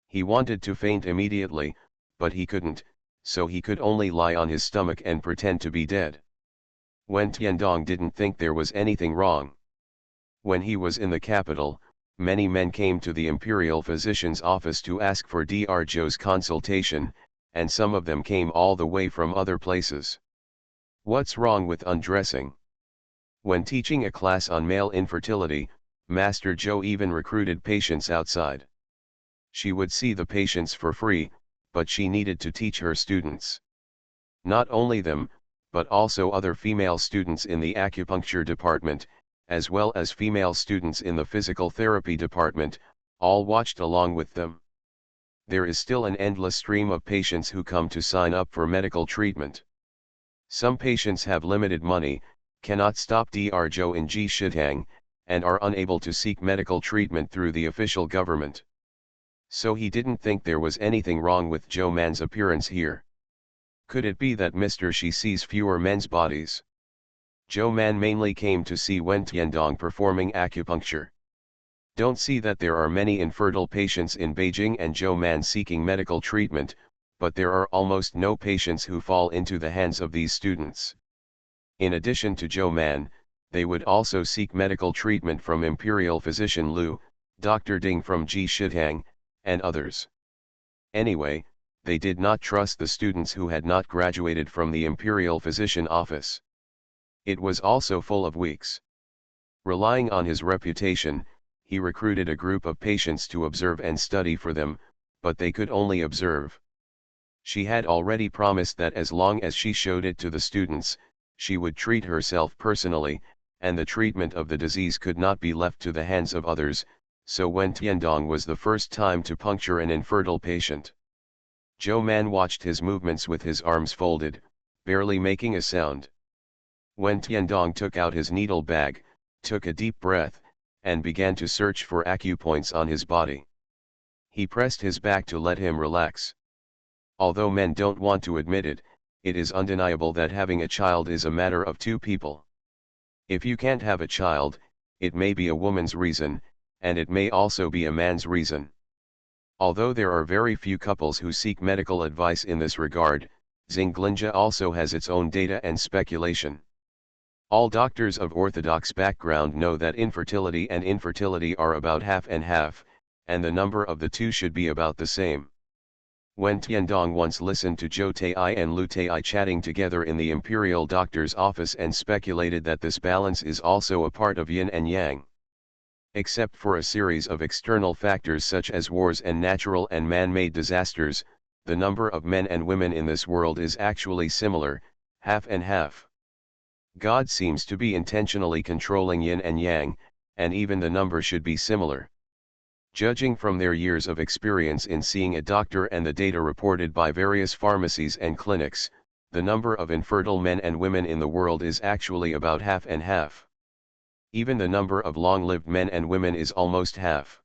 He wanted to faint immediately, but he couldn't, so he could only lie on his stomach and pretend to be dead. Wen Tiandong didn't think there was anything wrong. When he was in the capital, many men came to the imperial physician's office to ask for Dr. Zhou's consultation, and some of them came all the way from other places. What's wrong with undressing? When teaching a class on male infertility, Master Zhou even recruited patients outside. She would see the patients for free, but she needed to teach her students. Not only them, but also other female students in the acupuncture department, as well as female students in the physical therapy department, all watched along with them. There is still an endless stream of patients who come to sign up for medical treatment. Some patients have limited money, cannot stop Dr. Zhou in Shitang, and are unable to seek medical treatment through the official government. So he didn't think there was anything wrong with Joe Man's appearance here. Could it be that Mr. Shi sees fewer men's bodies? Joe Man mainly came to see Wen Tiandong performing acupuncture. Don't see that there are many infertile patients in Beijing and Joe Man seeking medical treatment, but there are almost no patients who fall into the hands of these students. In addition to Joe Man, they would also seek medical treatment from Imperial Physician Lu, Dr. Ding from Shitang, and others. Anyway, they did not trust the students who had not graduated from the Imperial Physician office. It was also full of weaks. Relying on his reputation, he recruited a group of patients to observe and study for them, but they could only observe. She had already promised that as long as she showed it to the students, she would treat herself personally, and the treatment of the disease could not be left to the hands of others, so Wen Tiandong was the first time to puncture an infertile patient. Joe Man watched his movements with his arms folded, barely making a sound. Wen Tiandong took out his needle bag, took a deep breath, and began to search for acupoints on his body. He pressed his back to let him relax. Although men don't want to admit it, it is undeniable that having a child is a matter of two people. If you can't have a child, it may be a woman's reason, and it may also be a man's reason. Although there are very few couples who seek medical advice in this regard, Xinglinja also has its own data and speculation. All doctors of orthodox background know that infertility and infertility are about half and half, and the number of the two should be about the same. Wen Tiandong once listened to Zhou Tai and Lu Tai chatting together in the imperial doctor's office and speculated that this balance is also a part of yin and yang. Except for a series of external factors such as wars and natural and man-made disasters, the number of men and women in this world is actually similar, half and half. God seems to be intentionally controlling yin and yang, and even the number should be similar. Judging from their years of experience in seeing a doctor and the data reported by various pharmacies and clinics, the number of infertile men and women in the world is actually about half and half. Even the number of long-lived men and women is almost half.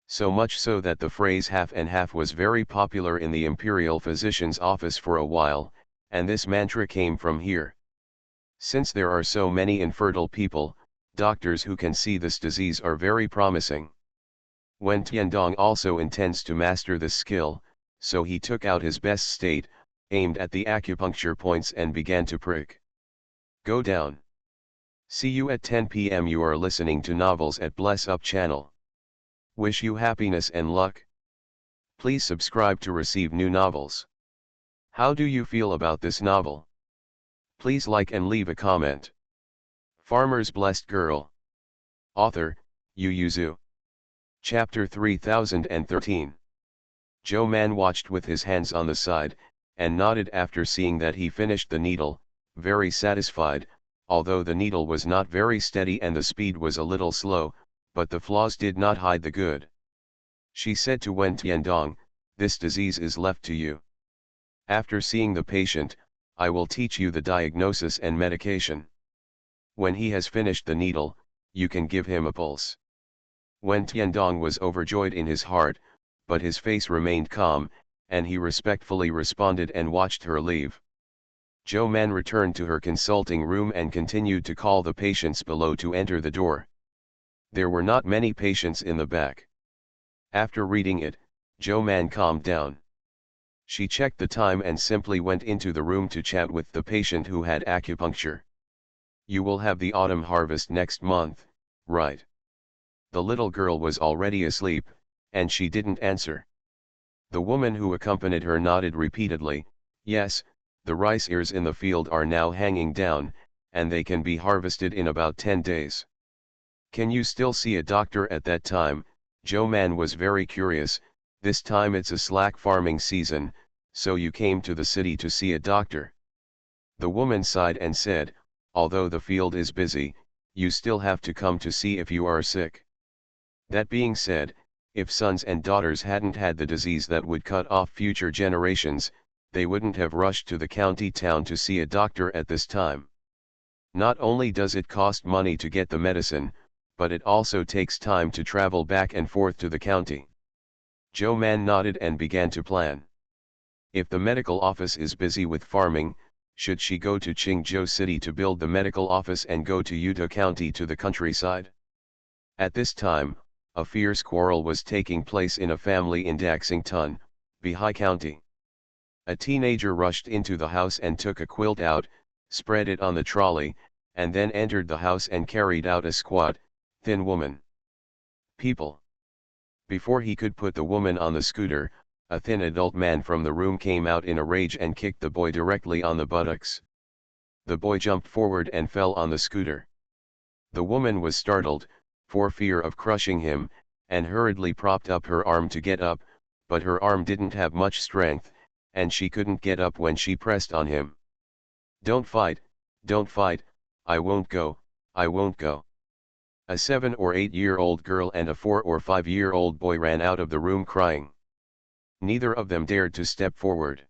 So much so that the phrase half and half was very popular in the imperial physician's office for a while, and this mantra came from here. Since there are so many infertile people, doctors who can see this disease are very promising. Wen Tiandong also intends to master this skill, so he took out his best state, aimed at the acupuncture points and began to prick. Go down. See you at 10 p.m. You are listening to Novels at Bless Up channel. Wish you happiness and luck. Please subscribe to receive new novels. How do you feel about this novel? Please like and leave a comment. Farmer's Blessed Girl. Author, Yu Yuzu. Chapter 3013. Joe Man watched with his hands on the side, and nodded after seeing that he finished the needle, very satisfied, although the needle was not very steady and the speed was a little slow, but the flaws did not hide the good. She said to Wen Tiandong, "This disease is left to you. After seeing the patient, I will teach you the diagnosis and medication. When he has finished the needle, you can give him a pulse." Wen Tiandong was overjoyed in his heart, but his face remained calm, and he respectfully responded and watched her leave. Joe Man returned to her consulting room and continued to call the patients below to enter the door. There were not many patients in the back. After reading it, Joe Man calmed down. She checked the time and simply went into the room to chat with the patient who had acupuncture. "You will have the autumn harvest next month, right?" The little girl was already asleep, and she didn't answer. The woman who accompanied her nodded repeatedly, "Yes, the rice ears in the field are now hanging down, and they can be harvested in about 10 days. Can you still see a doctor at that time?" Joe Man was very curious. "This time it's a slack farming season, so you came to the city to see a doctor." The woman sighed and said, "Although the field is busy, you still have to come to see if you are sick. That being said, if sons and daughters hadn't had the disease that would cut off future generations, they wouldn't have rushed to the county town to see a doctor at this time. Not only does it cost money to get the medicine, but it also takes time to travel back and forth to the county." Joe Man nodded and began to plan. If the medical office is busy with farming, should she go to Qingzhou City to build the medical office and go to Yuta County to the countryside? At this time, a fierce quarrel was taking place in a family in Daxington, Bihai County. A teenager rushed into the house and took a quilt out, spread it on the trolley, and then entered the house and carried out a squat, thin woman. People. Before he could put the woman on the scooter, a thin adult man from the room came out in a rage and kicked the boy directly on the buttocks. The boy jumped forward and fell on the scooter. The woman was startled, for fear of crushing him, and hurriedly propped up her arm to get up, but her arm didn't have much strength, and she couldn't get up when she pressed on him. Don't fight, I won't go, I won't go." A 7 or 8-year-old girl and a 4 or 5-year-old boy ran out of the room crying. Neither of them dared to step forward.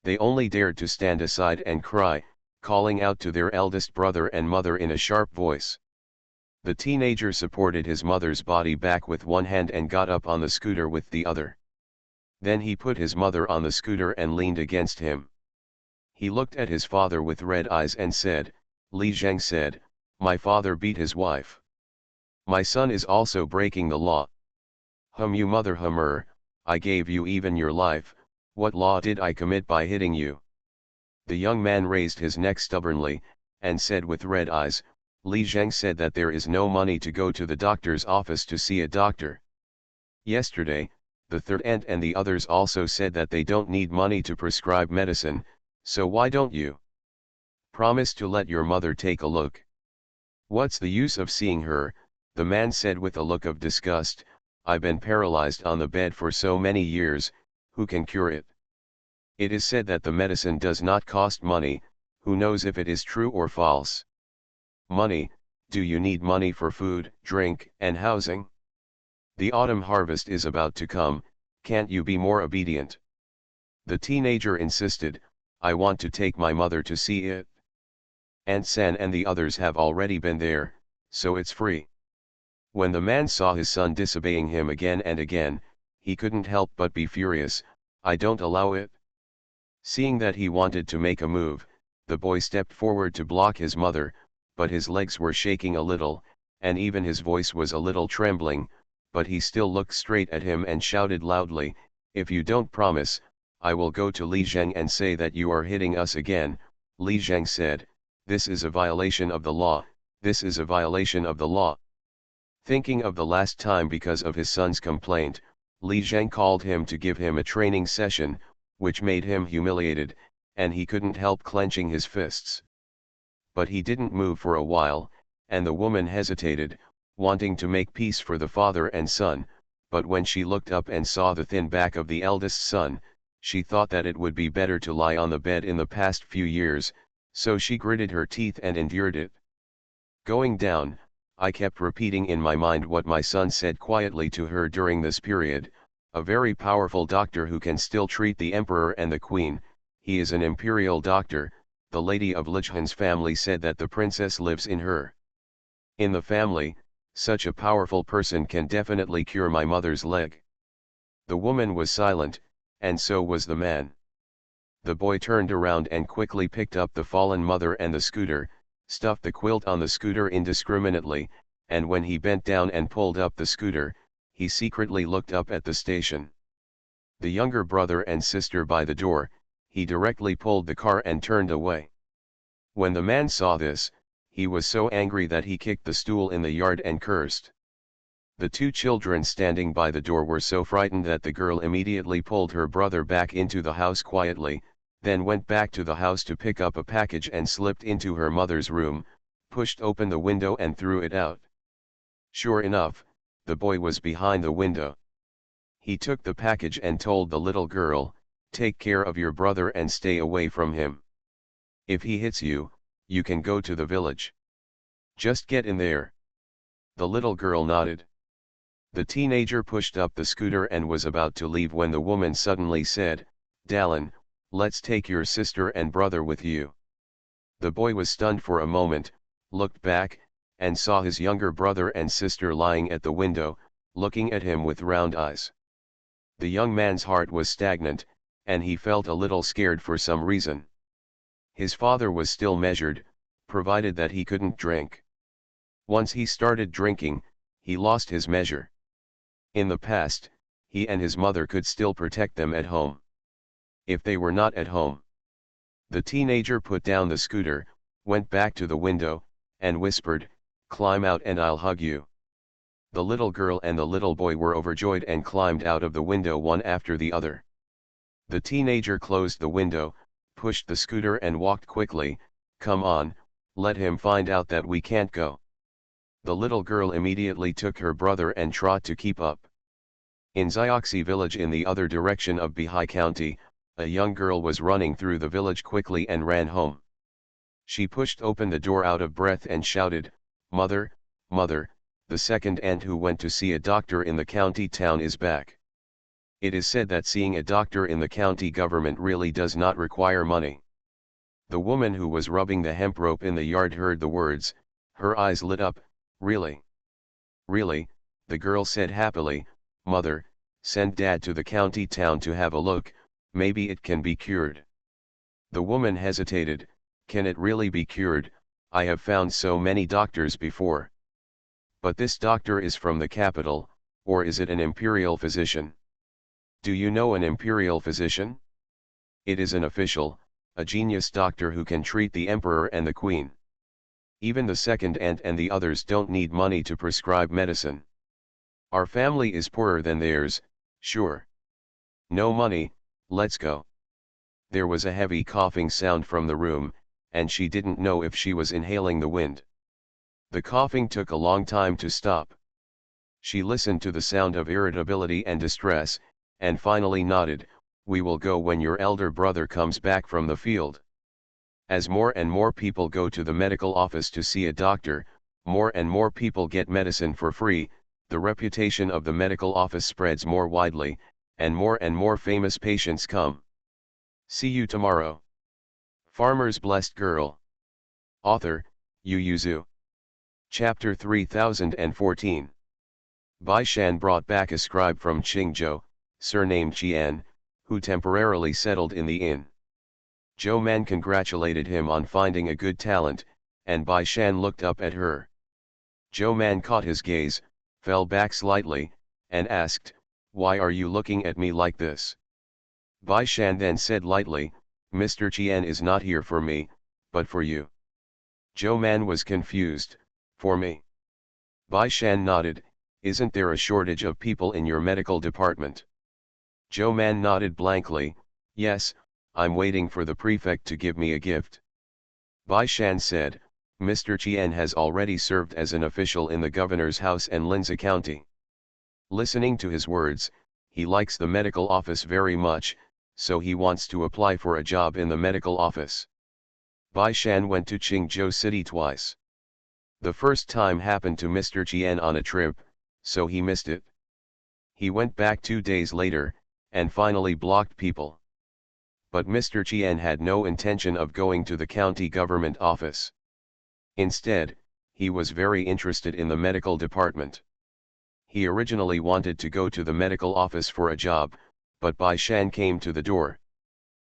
They only dared to stand aside and cry, calling out to their eldest brother and mother in a sharp voice. The teenager supported his mother's body back with one hand and got up on the scooter with the other. Then he put his mother on the scooter and leaned against him. He looked at his father with red eyes and said, "Li Zheng said, my father beat his wife. My son is also breaking the law. You mother hummer, I gave you even your life, what law did I commit by hitting you?" The young man raised his neck stubbornly, and said with red eyes, "Li Zheng said that there is no money to go to the doctor's office to see a doctor. Yesterday, the third aunt and the others also said that they don't need money to prescribe medicine, so why don't you promise to let your mother take a look?" "What's the use of seeing her?" the man said with a look of disgust. "I've been paralyzed on the bed for so many years, who can cure it? It is said that the medicine does not cost money, who knows if it is true or false? Money, do you need money for food, drink, and housing? The autumn harvest is about to come, can't you be more obedient?" The teenager insisted, "I want to take my mother to see it. Aunt San and the others have already been there, so it's free. When the man saw his son disobeying him again and again, he couldn't help but be furious. I don't allow it. Seeing that he wanted to make a move, the boy stepped forward to block his mother, but his legs were shaking a little, and even his voice was a little trembling, but he still looked straight at him and shouted loudly, "If you don't promise, I will go to Li Zheng and say that you are hitting us again." Li Zheng said, "This is a violation of the law, this is a violation of the law." Thinking of the last time because of his son's complaint, Li Zheng called him to give him a training session, which made him humiliated, and he couldn't help clenching his fists. But he didn't move for a while, and the woman hesitated, wanting to make peace for the father and son, but when she looked up and saw the thin back of the eldest son, she thought that it would be better to lie on the bed in the past few years, so she gritted her teeth and endured it. Going down, I kept repeating in my mind what my son said quietly to her during this period: "A very powerful doctor who can still treat the emperor and the queen, he is an imperial doctor." The lady of Lichhan's family said that the princess lives in her. In the family, such a powerful person can definitely cure my mother's leg. The woman was silent, and so was the man. The boy turned around and quickly picked up the fallen mother and the scooter, stuffed the quilt on the scooter indiscriminately, and when he bent down and pulled up the scooter, he secretly looked up at the station. The younger brother and sister by the door, he directly pulled the car and turned away. When the man saw this, he was so angry that he kicked the stool in the yard and cursed. The two children standing by the door were so frightened that the girl immediately pulled her brother back into the house quietly, then went back to the house to pick up a package and slipped into her mother's room, pushed open the window and threw it out. Sure enough, the boy was behind the window. He took the package and told the little girl, "Take care of your brother and stay away from him. If he hits you, you can go to the village. Just get in there." The little girl nodded. The teenager pushed up the scooter and was about to leave when the woman suddenly said, "Dallin, let's take your sister and brother with you." The boy was stunned for a moment, looked back, and saw his younger brother and sister lying at the window, looking at him with round eyes. The young man's heart was stagnant, and he felt a little scared for some reason. His father was still measured, provided that he couldn't drink. Once he started drinking, he lost his measure. In the past, he and his mother could still protect them at home. If they were not at home, the teenager put down the scooter, went back to the window, and whispered, "Climb out and I'll hug you." The little girl and the little boy were overjoyed and climbed out of the window one after the other. The teenager closed the window, pushed the scooter and walked quickly. "Come on, let him find out that we can't go." The little girl immediately took her brother and trot to keep up. In Zioxi village in the other direction of Bihai County, a young girl was running through the village quickly and ran home. She pushed open the door out of breath and shouted, "Mother, mother, the second aunt who went to see a doctor in the county town is back." It is said that seeing a doctor in the county government really does not require money. The woman who was rubbing the hemp rope in the yard heard the words, her eyes lit up. "Really? Really?" the girl said happily. "Mother, send Dad to the county town to have a look, maybe it can be cured." The woman hesitated. "Can it really be cured? I have found so many doctors before. But this doctor is from the capital, or is it an imperial physician? Do you know an imperial physician? It is an official, a genius doctor who can treat the emperor and the queen. Even the second aunt and the others don't need money to prescribe medicine. Our family is poorer than theirs, sure. No money, let's go." There was a heavy coughing sound from the room, and she didn't know if she was inhaling the wind. The coughing took a long time to stop. She listened to the sound of irritability and distress, and finally nodded, "We will go when your elder brother comes back from the field." As more and more people go to the medical office to see a doctor, more and more people get medicine for free, the reputation of the medical office spreads more widely, and more famous patients come. See you tomorrow. Farmer's Blessed Girl. Author, Yu Yuzu. Chapter 3014. Bai Shan brought back a scribe from Qingzhou, surnamed Qian, who temporarily settled in the inn. Zhou Man congratulated him on finding a good talent, and Bai Shan looked up at her. Zhou Man caught his gaze, fell back slightly, and asked, "Why are you looking at me like this?" Bai Shan then said lightly, "Mr. Qian is not here for me, but for you." Zhou Man was confused, "For me?" Bai Shan nodded, "Isn't there a shortage of people in your medical department?" Zhou Man nodded blankly, "Yes, I'm waiting for the prefect to give me a gift." Bai Shan said, "Mr. Qian has already served as an official in the governor's house and Linzi County. Listening to his words, he likes the medical office very much, so he wants to apply for a job in the medical office." Bai Shan went to Qingzhou City twice. The first time happened to Mr. Qian on a trip, so he missed it. He went back 2 days later, and finally blocked people. But Mr. Qian had no intention of going to the county government office. Instead, he was very interested in the medical department. He originally wanted to go to the medical office for a job, but Bai Shan came to the door.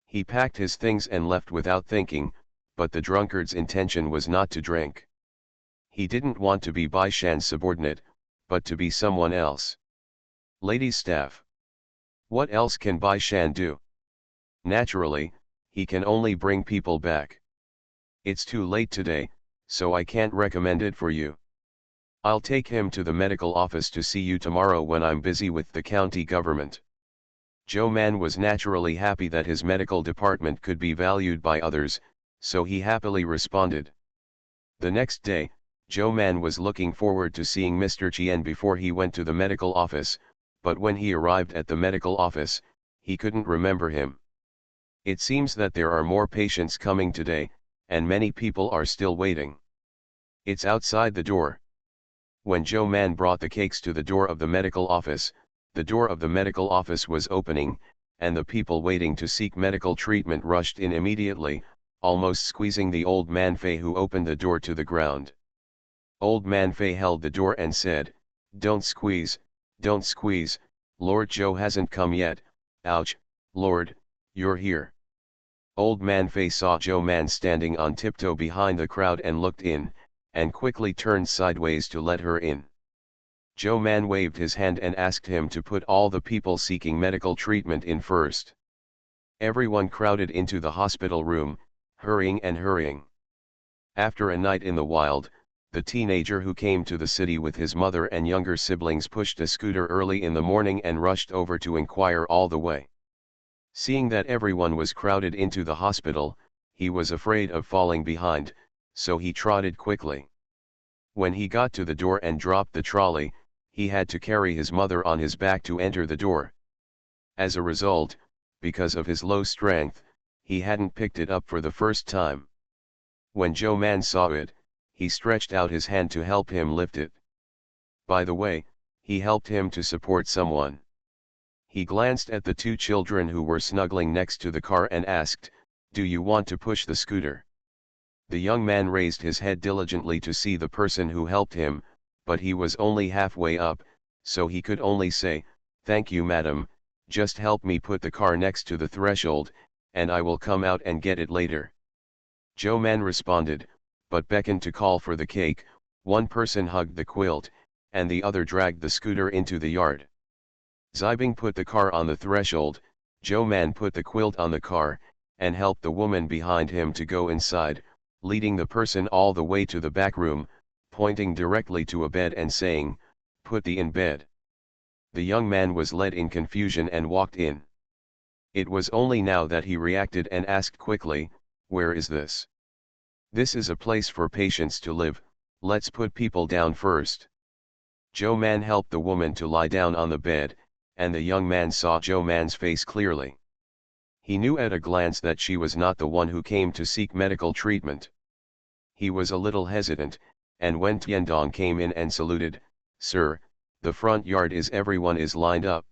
He packed his things and left without thinking, but the drunkard's intention was not to drink. He didn't want to be Bai Shan's subordinate, but to be someone else. Ladies' staff. What else can Bai Shan do? Naturally, he can only bring people back. It's too late today, so I can't recommend it for you. I'll take him to the medical office to see you tomorrow when I'm busy with the county government. Zhou Man was naturally happy that his medical department could be valued by others, so he happily responded. The next day, Zhou Man was looking forward to seeing Mr. Qian before he went to the medical office, but when he arrived at the medical office, he couldn't remember him. It seems that there are more patients coming today, and many people are still waiting. It's outside the door. When Zhou Man brought the cakes to the door of the medical office, the door of the medical office was opening, and the people waiting to seek medical treatment rushed in immediately, almost squeezing the old man Fei who opened the door to the ground. Old man Fei held the door and said, don't squeeze, Lord Zhou hasn't come yet, ouch, Lord, you're here." Old man Fei saw Zhou Man standing on tiptoe behind the crowd and looked in, and quickly turned sideways to let her in. Zhou Man waved his hand and asked him to put all the people seeking medical treatment in first. Everyone crowded into the hospital room, hurrying. After a night in the wild, the teenager who came to the city with his mother and younger siblings pushed a scooter early in the morning and rushed over to inquire all the way. Seeing that everyone was crowded into the hospital, he was afraid of falling behind, so he trotted quickly. When he got to the door and dropped the trolley, he had to carry his mother on his back to enter the door. As a result, because of his low strength, he hadn't picked it up for the first time. When Zhou Man saw it, he stretched out his hand to help him lift it. By the way, he helped him to support someone. He glanced at the 2 children who were snuggling next to the car and asked, "Do you want to push the scooter?" The young man raised his head diligently to see the person who helped him, but he was only halfway up, so he could only say, "Thank you, madam, just help me put the car next to the threshold, and I will come out and get it later." Zhou Man responded, but beckoned to call for the cake. One person hugged the quilt, and the other dragged the scooter into the yard. Zibing put the car on the threshold, Zhou Man put the quilt on the car, and helped the woman behind him to go inside, leading the person all the way to the back room, pointing directly to a bed and saying, "Put the in bed." The young man was led in confusion and walked in. It was only now that he reacted and asked quickly, "Where is this?" "This is a place for patients to live, let's put people down first." Zhou Man helped the woman to lie down on the bed, and the young man saw Zhou Man's face clearly. He knew at a glance that she was not the one who came to seek medical treatment. He was a little hesitant, and when Tiandong came in and saluted, "Sir, the front yard is everyone is lined up."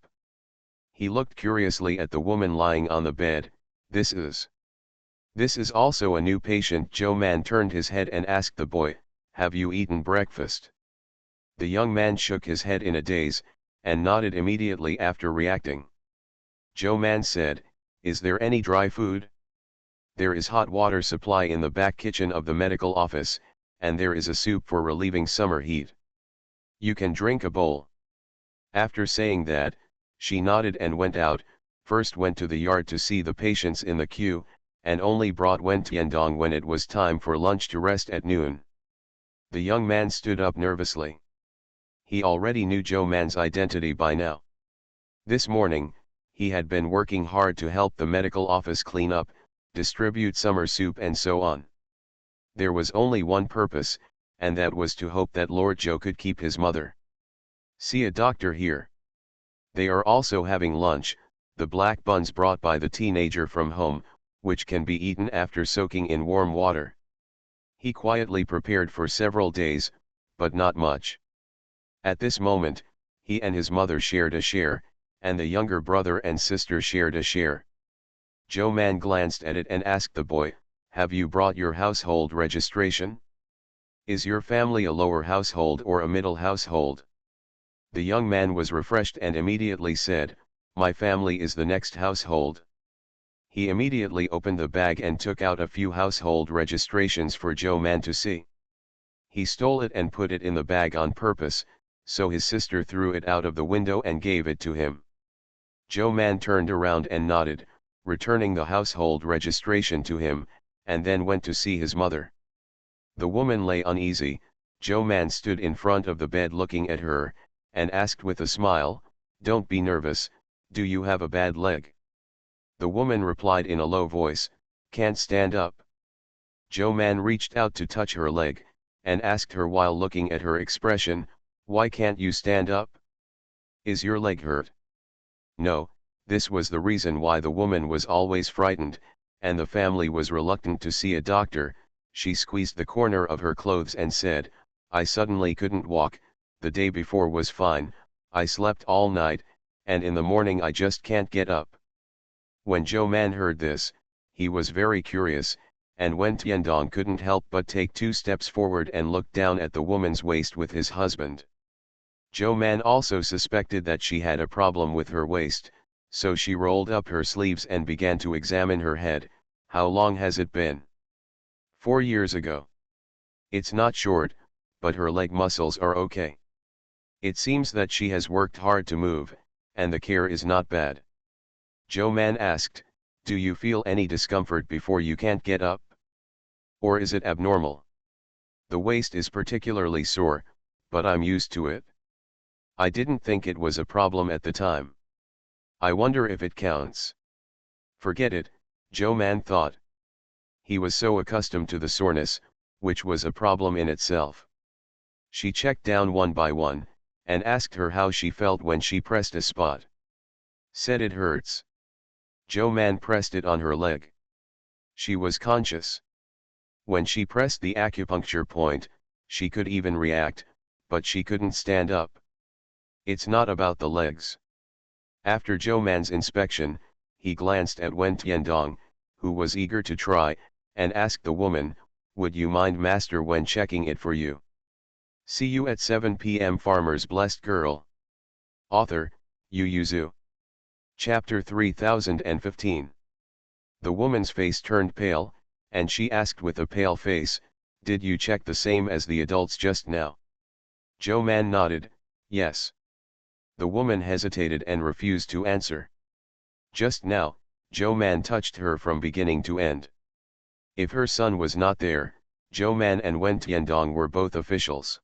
He looked curiously at the woman lying on the bed. This is also a new patient." Zhou Man turned his head and asked the boy, have you eaten breakfast? The young man shook his head in a daze, and nodded immediately after reacting. Joe Man said, is there any dry food? There is hot water supply in the back kitchen of the medical office, and there is a soup for relieving summer heat. You can drink a bowl. After saying that, she nodded and went out, first went to the yard to see the patients in the queue, and only brought Wen Tiandong when it was time for lunch to rest at noon. The young man stood up nervously. He already knew Joe Man's identity by now. This morning, he had been working hard to help the medical office clean up, distribute summer soup and so on. There was only one purpose, and that was to hope that Lord Joe could keep his mother. See a doctor here. They are also having lunch, the black buns brought by the teenager from home, which can be eaten after soaking in warm water. He quietly prepared for several days, but not much. At this moment, he and his mother shared a share, and the younger brother and sister shared a share. Joe Man glanced at it and asked the boy, have you brought your household registration? Is your family a lower household or a middle household? The young man was refreshed and immediately said, my family is the next household. He immediately opened the bag and took out a few household registrations for Joe Man to see. He stole it and put it in the bag on purpose, so his sister threw it out of the window and gave it to him. Joe Man turned around and nodded, returning the household registration to him, and then went to see his mother. The woman lay uneasy. Joe Man stood in front of the bed looking at her, and asked with a smile, don't be nervous, do you have a bad leg? The woman replied in a low voice, can't stand up. Joe Man reached out to touch her leg, and asked her while looking at her expression, why can't you stand up? Is your leg hurt? No, this was the reason why the woman was always frightened, and the family was reluctant to see a doctor. She squeezed the corner of her clothes and said, I suddenly couldn't walk, the day before was fine, I slept all night, and in the morning I just can't get up. When Joe Man heard this, he was very curious, and Wen Tiandong couldn't help but take 2 steps forward and look down at the woman's waist with his husband. Joe Man also suspected that she had a problem with her waist, so she rolled up her sleeves and began to examine her head. How long has it been? 4 years ago. It's not short, but her leg muscles are okay. It seems that she has worked hard to move, and the care is not bad. Joe Man asked, do you feel any discomfort before you can't get up? Or is it abnormal? The waist is particularly sore, but I'm used to it. I didn't think it was a problem at the time. I wonder if it counts. Forget it, Joe Man thought. He was so accustomed to the soreness, which was a problem in itself. She checked down one by one, and asked her how she felt when she pressed a spot. Said it hurts. Joe Man pressed it on her leg. She was conscious. When she pressed the acupuncture point, she could even react, but she couldn't stand up. It's not about the legs. After Joe Man's inspection, he glanced at Wen Tiandong, who was eager to try, and asked the woman, would you mind master when checking it for you? See you at 7 p.m. Farmer's Blessed Girl. Author, Yu Yuzu. Chapter 3015. The woman's face turned pale, and she asked with a pale face, did you check the same as the adults just now? Joe Man nodded, yes. The woman hesitated and refused to answer. Just now, Joe Man touched her from beginning to end. If her son was not there, Joe Man and Wen Tiandong were both officials.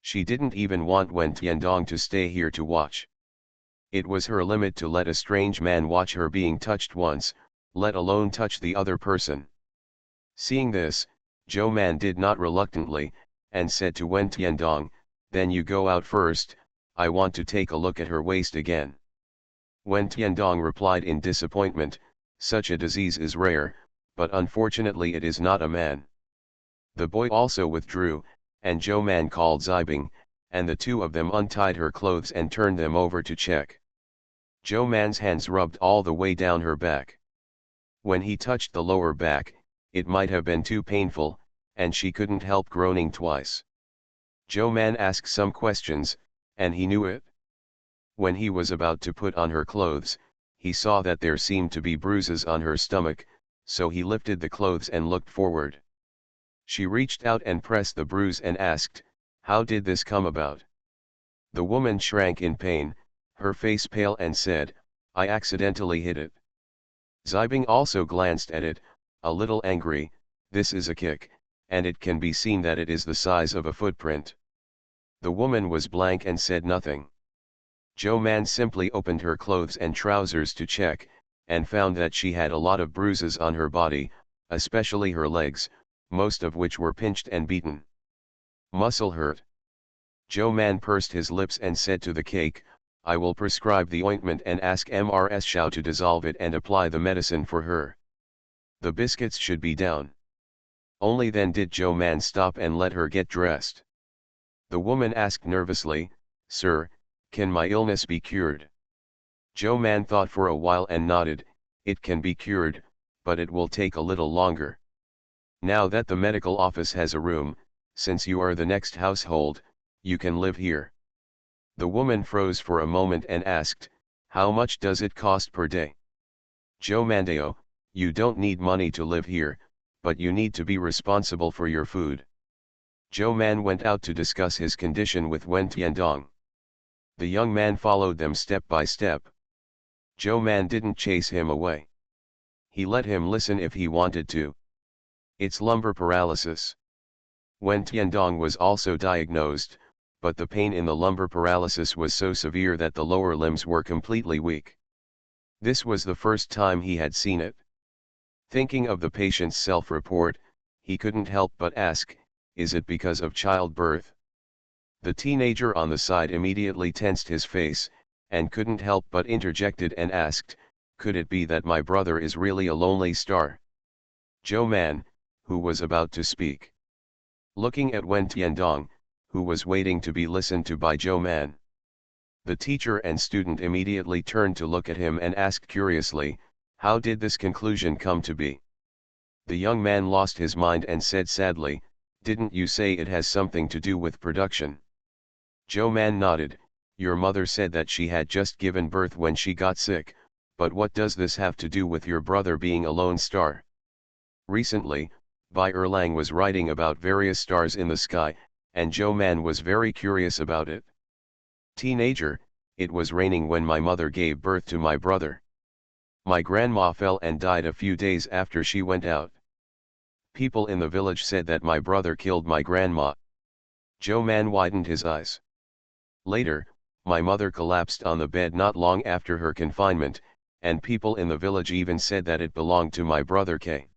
She didn't even want Wen Tiandong to stay here to watch. It was her limit to let a strange man watch her being touched once, let alone touch the other person. Seeing this, Joe Man did not reluctantly, and said to Wen Tiandong, then you go out first, I want to take a look at her waist again. Wen Tiandong replied in disappointment, such a disease is rare, but unfortunately it is not a man. The boy also withdrew, and Joe Man called Zibing, and the two of them untied her clothes and turned them over to check. Joe Man's hands rubbed all the way down her back. When he touched the lower back, it might have been too painful, and she couldn't help groaning twice. Joe Man asked some questions, and he knew it. When he was about to put on her clothes, he saw that there seemed to be bruises on her stomach, so he lifted the clothes and looked forward. She reached out and pressed the bruise and asked, "How did this come about?" The woman shrank in pain, her face pale, and said, "I accidentally hit it." Zibing also glanced at it, a little angry. "This is a kick, and it can be seen that it is the size of a footprint." The woman was blank and said nothing. Joe Man simply opened her clothes and trousers to check, and found that she had a lot of bruises on her body, especially her legs, most of which were pinched and beaten. Muscle hurt. Joe Man pursed his lips and said to the cake, "I will prescribe the ointment and ask Mrs. Xiao to dissolve it and apply the medicine for her. The biscuits should be down." Only then did Joe Man stop and let her get dressed. The woman asked nervously, "Sir, can my illness be cured?" Joe Man thought for a while and nodded, "It can be cured, but it will take a little longer. Now that the medical office has a room, since you are the next household, you can live here." The woman froze for a moment and asked, "How much does it cost per day?" Joe Mandeo, "You don't need money to live here, but you need to be responsible for your food." Joe Man went out to discuss his condition with Wen Tiandong. The young man followed them step by step. Joe Man didn't chase him away. He let him listen if he wanted to. It's lumbar paralysis. Wen Tiandong was also diagnosed, but the pain in the lumbar paralysis was so severe that the lower limbs were completely weak. This was the first time he had seen it. Thinking of the patient's self-report, he couldn't help but ask, "Is it because of childbirth?" The teenager on the side immediately tensed his face, and couldn't help but interjected and asked, "Could it be that my brother is really a lonely star?" Joe Man, who was about to speak, looking at Wen Tiandong, who was waiting to be listened to by Joe Man. The teacher and student immediately turned to look at him and asked curiously, "How did this conclusion come to be?" The young man lost his mind and said sadly, "Didn't you say it has something to do with production?" Joe Man nodded. "Your mother said that she had just given birth when she got sick, but what does this have to do with your brother being a lone star?" Recently, Bai Erlang was writing about various stars in the sky, and Joe Man was very curious about it. Teenager, it was raining when my mother gave birth to my brother. My grandma fell and died a few days after she went out. People in the village said that my brother killed my grandma. Joe Man widened his eyes. Later, my mother collapsed on the bed not long after her confinement, and people in the village even said that it belonged to my brother K.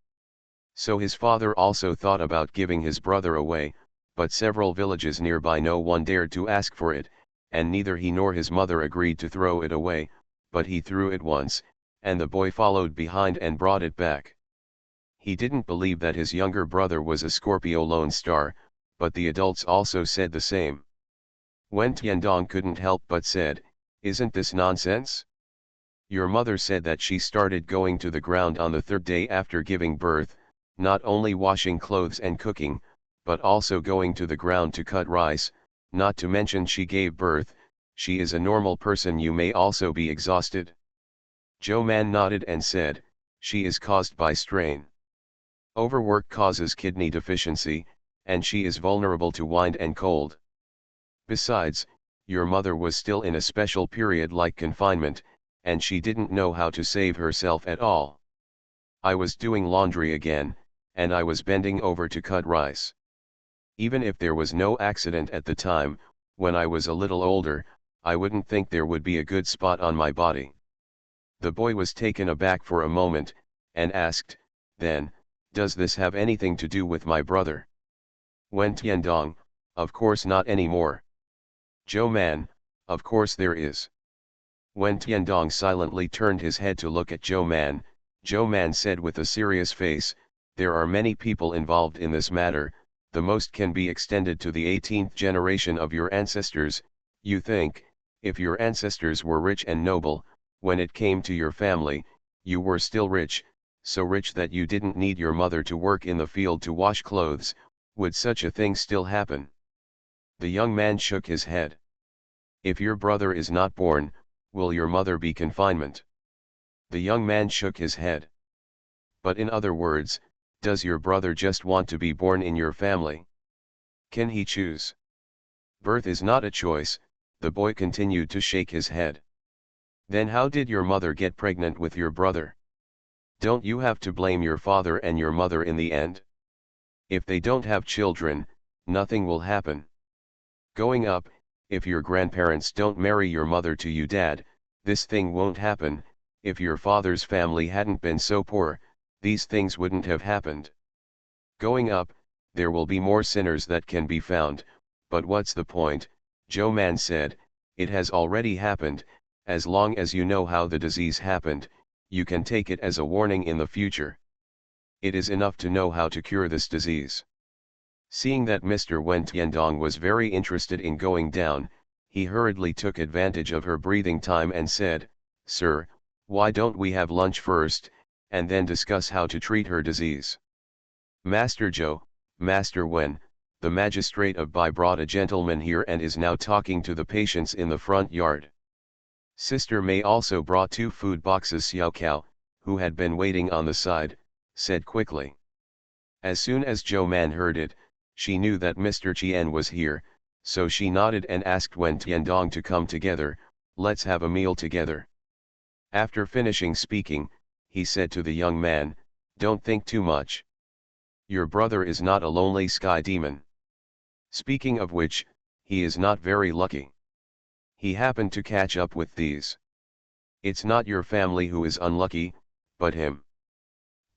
So his father also thought about giving his brother away, but several villages nearby no one dared to ask for it, and neither he nor his mother agreed to throw it away, but he threw it once, and the boy followed behind and brought it back. He didn't believe that his younger brother was a Scorpio lone star, but the adults also said the same. Wen Tiandong couldn't help but said, "Isn't this nonsense? Your mother said that she started going to the ground on the third day after giving birth, not only washing clothes and cooking, but also going to the ground to cut rice, not to mention she gave birth. She is a normal person. You may also be exhausted." Joe Man nodded and said, "She is caused by strain. Overwork causes kidney deficiency, and she is vulnerable to wind and cold. Besides, your mother was still in a special period like confinement, and she didn't know how to save herself at all. I was doing laundry again, and I was bending over to cut rice. Even if there was no accident at the time, when I was a little older, I wouldn't think there would be a good spot on my body." The boy was taken aback for a moment, and asked, "Then, does this have anything to do with my brother?" Wen Tiandong, "Of course not anymore." Joe Man, "Of course there is." Wen Tiandong silently turned his head to look at Joe Man. Joe Man said with a serious face, "There are many people involved in this matter. The most can be extended to the 18th generation of your ancestors. You think, if your ancestors were rich and noble, when it came to your family, you were still rich, so rich that you didn't need your mother to work in the field to wash clothes, Would such a thing still happen? The young man shook his head. If your brother is not born, will your mother be confinement? The young man shook his head. But in other words, does your brother just want to be born in your family? Can he choose? Birth is not a choice, the boy continued to shake his head. Then how did your mother get pregnant with your brother? Don't you have to blame your father and your mother in the end? If they don't have children, nothing will happen. Going up, if your grandparents don't marry your mother to you dad, this thing won't happen. If your father's family hadn't been so poor, these things wouldn't have happened. Going up, there will be more sinners that can be found, but what's the point? Joe Man said, it has already happened. As long as you know how the disease happened, you can take it as a warning in the future. It is enough to know how to cure this disease. Seeing that Mr. Wen Tiandong was very interested in going down, he hurriedly took advantage of her breathing time and said, Sir, why don't we have lunch first, and then discuss how to treat her disease? Master Joe, Master Wen, the magistrate of Bai brought a gentleman here and is now talking to the patients in the front yard. Sister May also brought 2 food boxes. Xiao Cao, who had been waiting on the side, said quickly. As soon as Joe Man heard it, she knew that Mr. Chien was here, so she nodded and asked Wen Tiandong to come together. Let's have a meal together. After finishing speaking, he said to the young man, don't think too much. Your brother is not a lonely sky demon. Speaking of which, he is not very lucky. He happened to catch up with these. It's not your family who is unlucky, but him.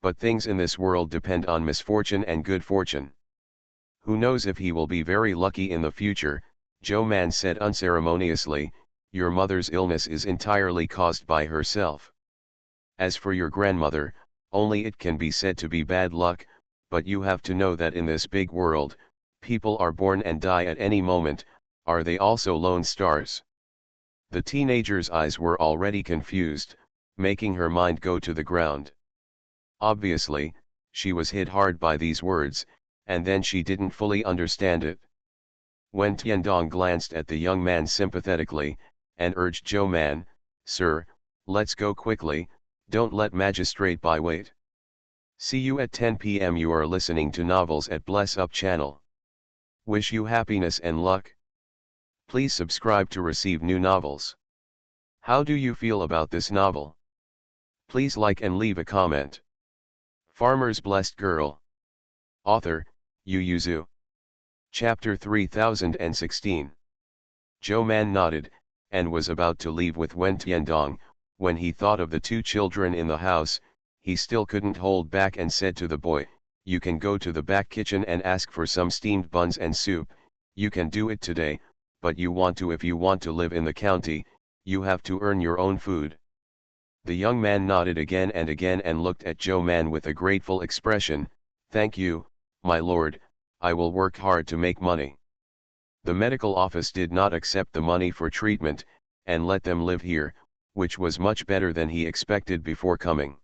But things in this world depend on misfortune and good fortune. Who knows if he will be very lucky in the future? Joe Man said unceremoniously, your mother's illness is entirely caused by herself. As for your grandmother, only it can be said to be bad luck, but you have to know that in this big world, people are born and die at any moment. Are they also lone stars? The teenager's eyes were already confused, making her mind go to the ground. Obviously, she was hit hard by these words, and then she didn't fully understand it. Wen Tiandong glanced at the young man sympathetically, and urged Joe Man, Sir, let's go quickly, don't let Magistrate Bai wait. See you at 10 p.m. You are listening to Novels at Bless Up channel. Wish you happiness and luck. Please subscribe to receive new novels. How do you feel about this novel? Please like and leave a comment. Farmer's Blessed Girl. Author, Yu Zhu. Chapter 3016. Joe Man nodded, and was about to leave with Wen Tiandong, when he thought of the 2 children in the house. He still couldn't hold back and said to the boy, you can go to the back kitchen and ask for some steamed buns and soup. You can do it today, but you want to if you want to live in the county, you have to earn your own food. The young man nodded again and looked at Joe Man with a grateful expression. Thank you, my lord, I will work hard to make money. The medical office did not accept the money for treatment, and let them live here, which was much better than he expected before coming.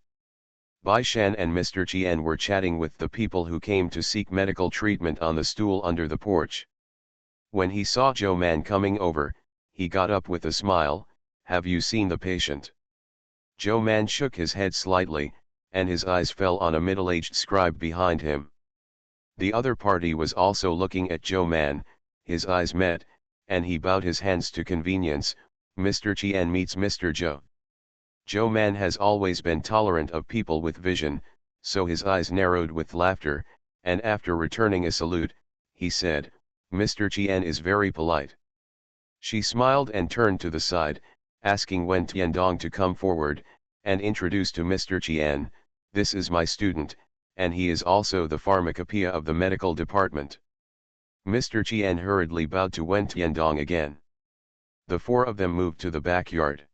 Bai Shan and Mr. Chien were chatting with the people who came to seek medical treatment on the stool under the porch. When he saw Joe Man coming over, he got up with a smile. Have you seen the patient? Joe Man shook his head slightly, and his eyes fell on a middle-aged scribe behind him. The other party was also looking at Joe Man. His eyes met, and he bowed his hands to convenience. Mr. Chien meets Mr. Joe. Joe Man has always been tolerant of people with vision, so his eyes narrowed with laughter, and after returning a salute, he said, Mr. Chien is very polite. She smiled and turned to the side, asking Wen Tiandong to come forward, and introduced to Mr. Chien, this is my student, and he is also the pharmacopoeia of the medical department. Mr. Chien hurriedly bowed to Wen Tiandong again. The 4 of them moved to the backyard.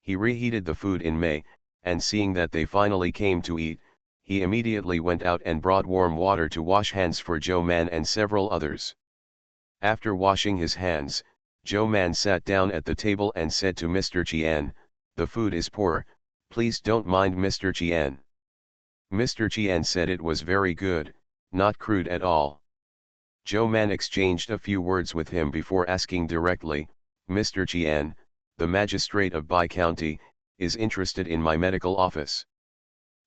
He reheated the food in May, and seeing that they finally came to eat, he immediately went out and brought warm water to wash hands for Joe Man and several others. After washing his hands, Joe Man sat down at the table and said to Mr. Chien, the food is poor, please don't mind Mr. Chien. Mr. Chien said it was very good, not crude at all. Zhou Man exchanged a few words with him before asking directly, "Mr. Qian, the magistrate of Bai County, is interested in my medical office."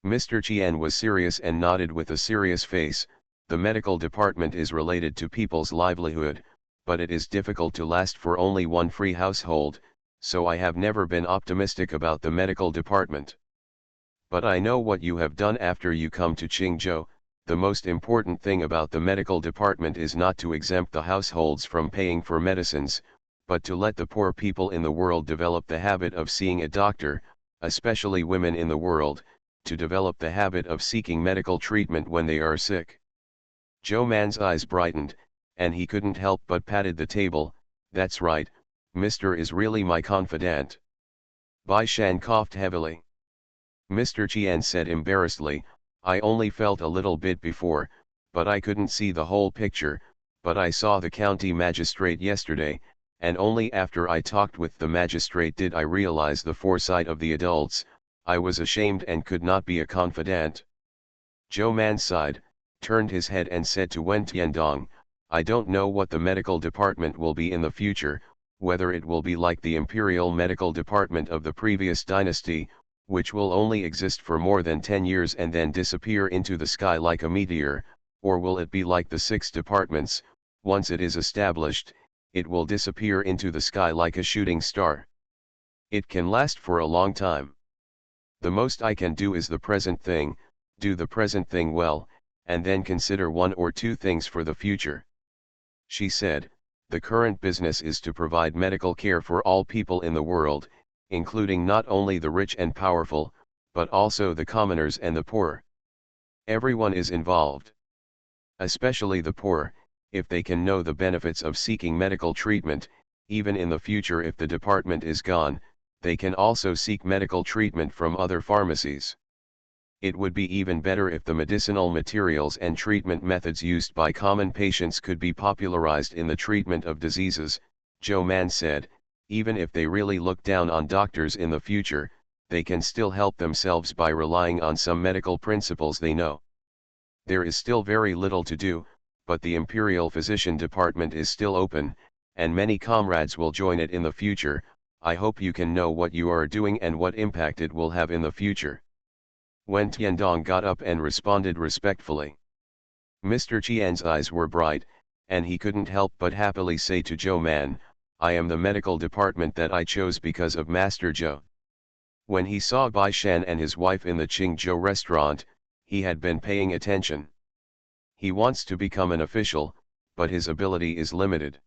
Mr. Qian was serious and nodded with a serious face. "The medical department is related to people's livelihood, but it is difficult to last for only one free household, so I have never been optimistic about the medical department. But I know what you have done after you come to Qingzhou. The most important thing about the medical department is not to exempt the households from paying for medicines, but to let the poor people in the world develop the habit of seeing a doctor, especially women in the world, to develop the habit of seeking medical treatment when they are sick." Zhou Man's eyes brightened, and he couldn't help but patted the table. "That's right, Mr. is really my confidant." Bai Shan coughed heavily. Mr. Qian said embarrassedly, "I only felt a little bit before, but I couldn't see the whole picture, but I saw the county magistrate yesterday, and only after I talked with the magistrate did I realize the foresight of the adults. I was ashamed and could not be a confidant." Zhou Man sighed, turned his head and said to Wen Tiandong, "I don't know what the medical department will be in the future, whether it will be like the imperial medical department of the previous dynasty, which will only exist for more than 10 years and then disappear into the sky like a meteor, or will it be like the 6 departments, once it is established, it will disappear into the sky like a shooting star. It can last for a long time. The most I can do is the present thing, do the present thing well, and then consider 1 or 2 things for the future." She said, "The current business is to provide medical care for all people in the world, including not only the rich and powerful, but also the commoners and the poor. Everyone is involved. Especially the poor, if they can know the benefits of seeking medical treatment, even in the future if the department is gone, they can also seek medical treatment from other pharmacies. It would be even better if the medicinal materials and treatment methods used by common patients could be popularized in the treatment of diseases," Zhou Man said. "Even if they really look down on doctors in the future, they can still help themselves by relying on some medical principles they know. There is still very little to do, but the Imperial Physician Department is still open, and many comrades will join it in the future. I hope you can know what you are doing and what impact it will have in the future." Wen Tiandong got up and responded respectfully. Mr. Qian's eyes were bright, and he couldn't help but happily say to Zhou Man, "I am the medical department that I chose because of Master Zhou." When he saw Bai Shan and his wife in the Qingzhou restaurant, he had been paying attention. He wants to become an official, but his ability is limited.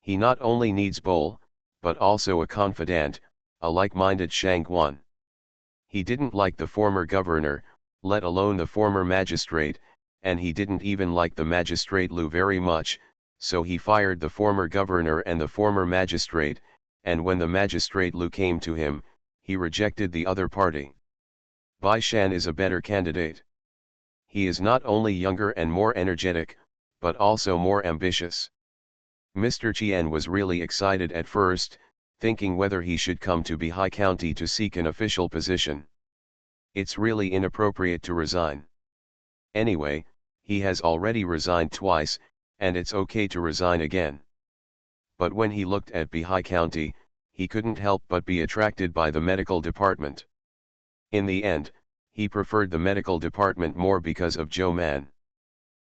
He not only needs bowl, but also a confidant, a like-minded Shangguan. He didn't like the former governor, let alone the former magistrate, and he didn't even like the magistrate Lu very much, so he fired the former governor and the former magistrate, and when the magistrate Lu came to him, he rejected the other party. Bai Shan is a better candidate. He is not only younger and more energetic, but also more ambitious. Mr. Qian was really excited at first, thinking whether he should come to Bihai County to seek an official position. It's really inappropriate to resign. Anyway, he has already resigned twice, and it's okay to resign again. But when he looked at Bihai County, he couldn't help but be attracted by the medical department. In the end, he preferred the medical department more because of Zhou Man.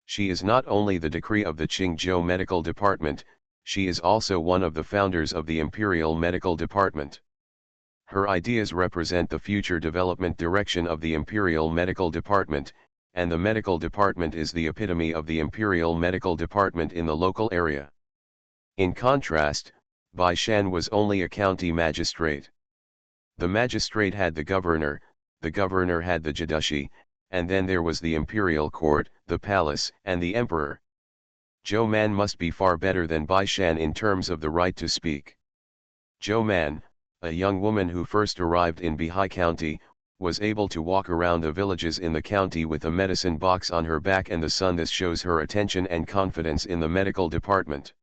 She is not only the decree of the Qingzhou Medical Department, she is also one of the founders of the Imperial Medical Department. Her ideas represent the future development direction of the Imperial Medical Department, and the medical department is the epitome of the Imperial Medical Department in the local area. In contrast, Bai Shan was only a county magistrate. The magistrate had the governor had the Jidushi, and then there was the imperial court, the palace, and the emperor. Zhou Man must be far better than Bai Shan in terms of the right to speak. Zhou Man, a young woman who first arrived in Bihai County, was able to walk around the villages in the county with a medicine box on her back and the sun. This shows her attention and confidence in the medical department.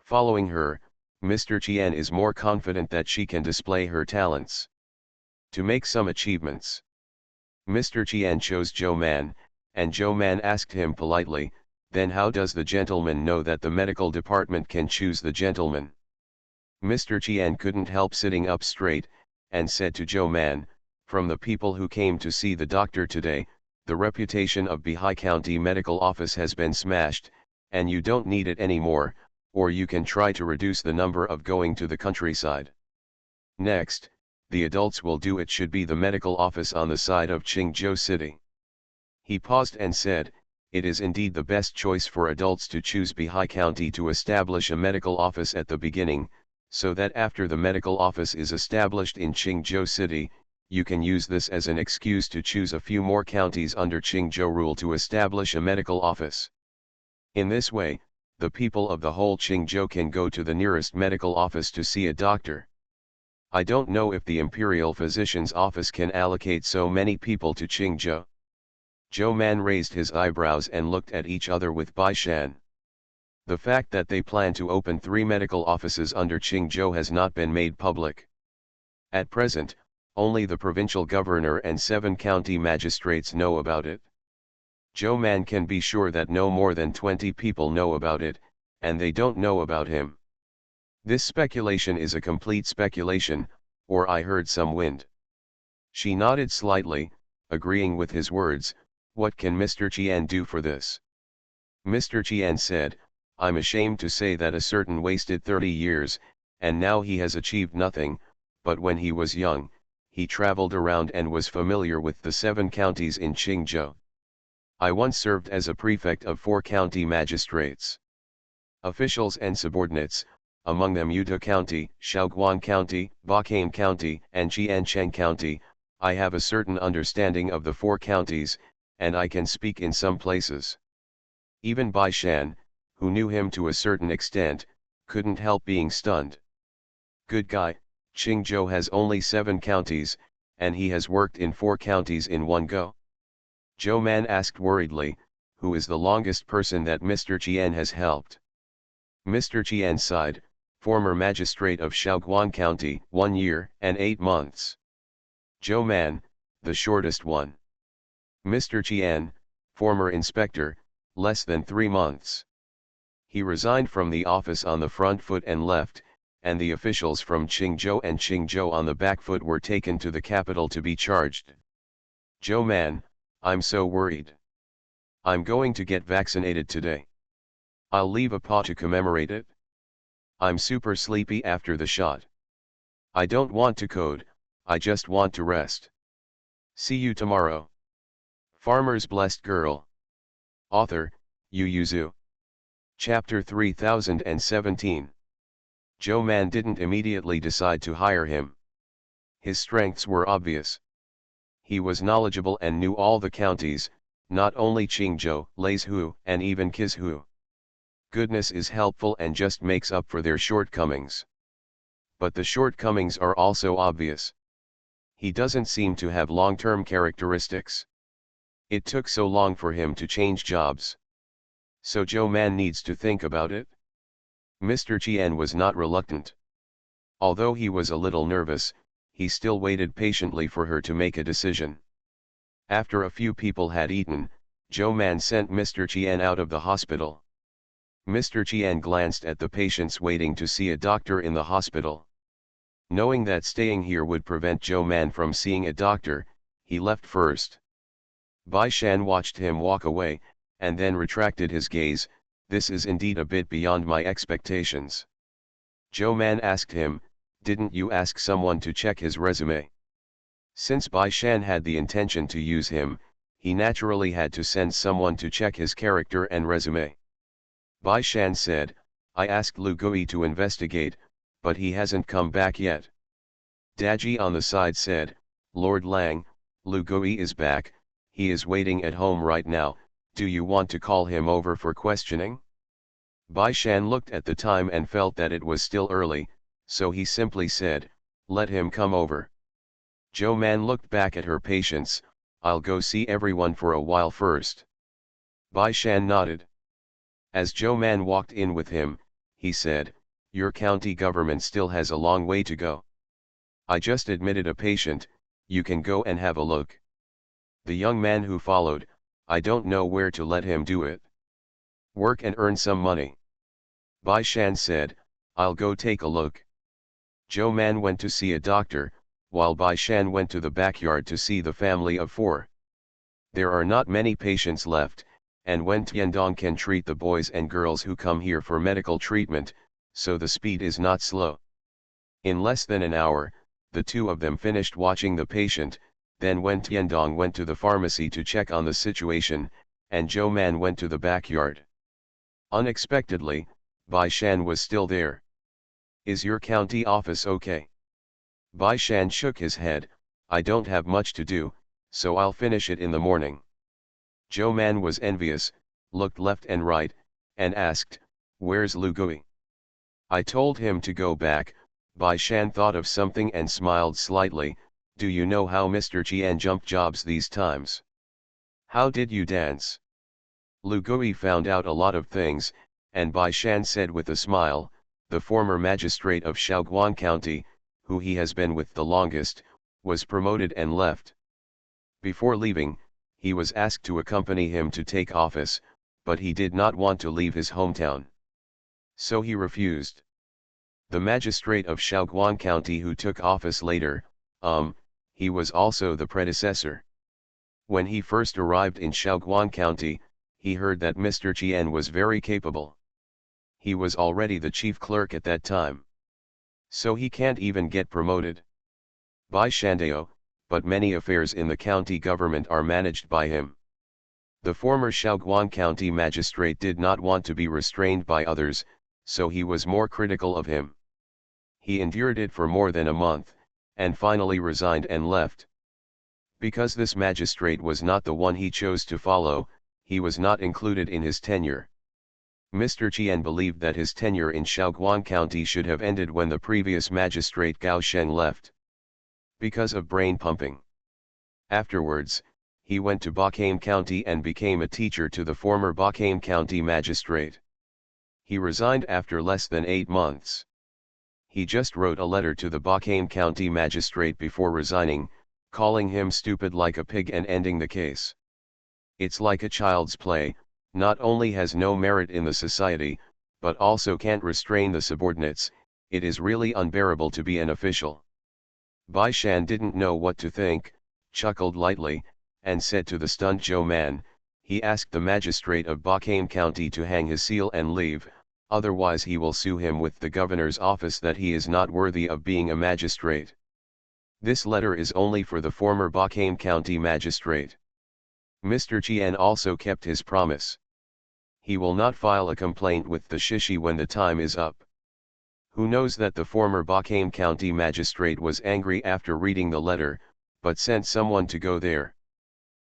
Following her, Mr. Qian is more confident that she can display her talents to make some achievements. Mr. Qian chose Zhou Man, and Zhou Man asked him politely, Then how does the gentleman know that the medical department can choose the gentleman? Mr. Qian couldn't help sitting up straight, and said to Joe Man, from the people who came to see the doctor today, the reputation of Bihai County Medical Office has been smashed, and you don't need it anymore, or you can try to reduce the number of going to the countryside. Next, the adults will do it should be the medical office on the side of Qingzhou City. He paused and said, it is indeed the best choice for adults to choose Bihai County to establish a medical office at the beginning, so that after the medical office is established in Qingzhou City, you can use this as an excuse to choose a few more counties under Qingzhou rule to establish a medical office. In this way, the people of the whole Qingzhou can go to the nearest medical office to see a doctor. I don't know if the Imperial Physician's Office can allocate so many people to Qingzhou. Zhou Man raised his eyebrows and looked at each other with Bai Shan. The fact that they plan to open 3 medical offices under Qingzhou has not been made public. At present, only the provincial governor and 7 county magistrates know about it. Zhou Man can be sure that no more than 20 people know about it, and they don't know about him. This speculation is a complete speculation, or I heard some wind. She nodded slightly, agreeing with his words. What can Mr. Qian do for this? Mr. Qian said, I'm ashamed to say that a certain wasted 30 years, and now he has achieved nothing, but when he was young, he traveled around and was familiar with the 7 counties in Qingzhou. I once served as a prefect of 4 county magistrates. Officials and subordinates, among them Yuta County, Shaoguan County, Bacane County, and Qiancheng County, I have a certain understanding of the 4 counties, and I can speak in some places. Even Bai Shan, who knew him to a certain extent, couldn't help being stunned. Good guy, Qingzhou has only 7 counties, and he has worked in 4 counties in one go. Zhou Man asked worriedly, who is the longest person that Mr. Qian has helped? Mr. Qian sighed, former magistrate of Shaoguan County, 1 year and 8 months. Zhou Man, the shortest one. Mr. Qian, former inspector, less than 3 months. He resigned from the office on the front foot and left, and the officials from Qingzhou and Qingzhou on the back foot were taken to the capital to be charged. Zhou Man, I'm so worried. I'm going to get vaccinated today. I'll leave a paw to commemorate it. I'm super sleepy after the shot. I don't want to code, I just want to rest. See you tomorrow. Farmer's Blessed Girl. Author, Yu Yuzu. Chapter 3017. Zhou Man didn't immediately decide to hire him. His strengths were obvious. He was knowledgeable and knew all the counties, not only Qingzhou, Leizhou, and even Qizhou. Goodness is helpful and just makes up for their shortcomings. But the shortcomings are also obvious. He doesn't seem to have long-term characteristics. It took so long for him to change jobs. So Zhou Man needs to think about it. Mr. Qian was not reluctant. Although he was a little nervous, he still waited patiently for her to make a decision. After a few people had eaten, Zhou Man sent Mr. Qian out of the hospital. Mr. Qian glanced at the patients waiting to see a doctor in the hospital. Knowing that staying here would prevent Zhou Man from seeing a doctor, he left first. Bai Shan watched him walk away, and then retracted his gaze. This is indeed a bit beyond my expectations. Zhou Man asked him, didn't you ask someone to check his resume? Since Bai Shan had the intention to use him, he naturally had to send someone to check his character and resume. Bai Shan said, I asked Lu Gui to investigate, but he hasn't come back yet. Daji on the side said, Lord Lang, Lu Gui is back. He is waiting at home right now, do you want to call him over for questioning? Bai Shan looked at the time and felt that it was still early, so he simply said, let him come over. Zhou Man looked back at her patients, I'll go see everyone for a while first. Bai Shan nodded. As Zhou Man walked in with him, he said, your county government still has a long way to go. I just admitted a patient, you can go and have a look. The young man who followed, I don't know where to let him do it. Work and earn some money. Bai Shan said, I'll go take a look. Zhou Man went to see a doctor, while Bai Shan went to the backyard to see the family of 4. There are not many patients left, and when Tiandong can treat the boys and girls who come here for medical treatment, so the speed is not slow. In less than an hour, the two of them finished watching the patient, then when Tiandong went to the pharmacy to check on the situation, and Zhou Man went to the backyard. Unexpectedly, Bai Shan was still there. Is your county office okay? Bai Shan shook his head, I don't have much to do, so I'll finish it in the morning. Zhou Man was envious, looked left and right, and asked, where's Lu Gui? I told him to go back. Bai Shan thought of something and smiled slightly, do you know how Mr. Qian jumped jobs these times? How did you dance? Lu Gui found out a lot of things, and Bai Shan said with a smile, the former magistrate of Shaoguan County, who he has been with the longest, was promoted and left. Before leaving, he was asked to accompany him to take office, but he did not want to leave his hometown. So he refused. The magistrate of Shaoguan County who took office later, he was also the predecessor. When he first arrived in Shaoguan County, he heard that Mr. Qian was very capable. He was already the chief clerk at that time. So he can't even get promoted. Bai Shandao, but many affairs in the county government are managed by him. The former Shaoguan County magistrate did not want to be restrained by others, so he was more critical of him. He endured it for more than a month, and finally resigned and left. Because this magistrate was not the one he chose to follow, he was not included in his tenure. Mr. Qian believed that his tenure in Shaoguan County should have ended when the previous magistrate Gao Sheng left. Because of brain pumping. Afterwards, he went to Bakaim County and became a teacher to the former Bakaim County magistrate. He resigned after less than 8 months. He just wrote a letter to the Bakaim County magistrate before resigning, calling him stupid like a pig and ending the case. It's like a child's play, not only has no merit in the society, but also can't restrain the subordinates. It is really unbearable to be an official. Bai Shan didn't know what to think, chuckled lightly, and said to the stunned Zhou Man, he asked the magistrate of Bakaim County to hang his seal and leave, otherwise he will sue him with the governor's office that he is not worthy of being a magistrate. This letter is only for the former Bakaim County magistrate. Mr. Qian also kept his promise. He will not file a complaint with the Shishi when the time is up. Who knows that the former Bakaim County magistrate was angry after reading the letter, but sent someone to go there.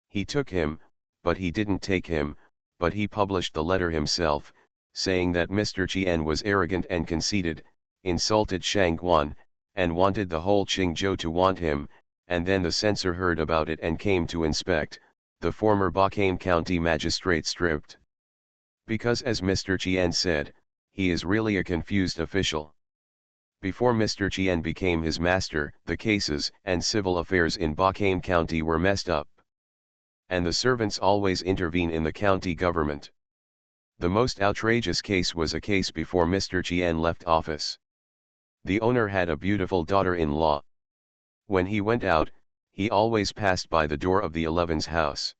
He took him, but he didn't take him, but he published the letter himself, saying that Mr. Qian was arrogant and conceited, insulted Shangguan, and wanted the whole Qingzhou to want him, and then the censor heard about it and came to inspect. The former Bakaim County magistrate stripped. Because as Mr. Qian said, he is really a confused official. Before Mr. Qian became his master, the cases and civil affairs in Bakaim County were messed up. And the servants always intervene in the county government. The most outrageous case was a case before Mr. Qian left office. The owner had a beautiful daughter-in-law. When he went out, he always passed by the door of the 11's house.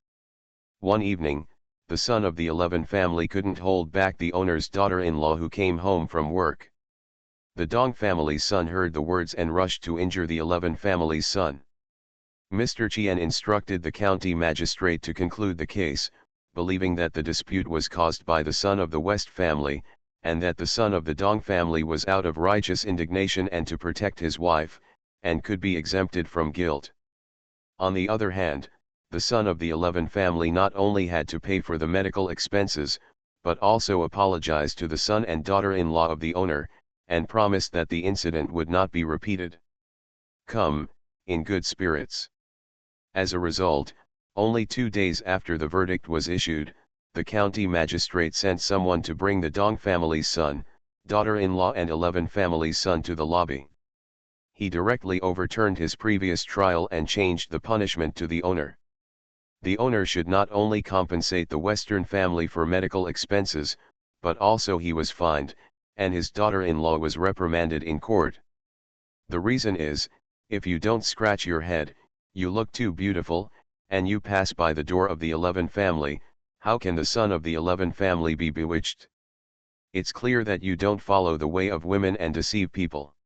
One evening, the son of the 11 family couldn't hold back the owner's daughter-in-law who came home from work. The Dong family's son heard the words and rushed to injure the 11 family's son. Mr. Qian instructed the county magistrate to conclude the case, believing that the dispute was caused by the son of the West family, and that the son of the Dong family was out of righteous indignation and to protect his wife, and could be exempted from guilt. On the other hand, the son of the 11 family not only had to pay for the medical expenses, but also apologized to the son and daughter-in-law of the owner, and promised that the incident would not be repeated. Come, in good spirits. As a result, only 2 days after the verdict was issued, the county magistrate sent someone to bring the Dong family's son, daughter-in-law and 11 family's son to the lobby. He directly overturned his previous trial and changed the punishment to the owner. The owner should not only compensate the Western family for medical expenses, but also he was fined, and his daughter-in-law was reprimanded in court. The reason is, if you don't scratch your head, you look too beautiful, and you pass by the door of the 11 family, how can the son of the 11 family be bewitched? It's clear that you don't follow the way of women and deceive people.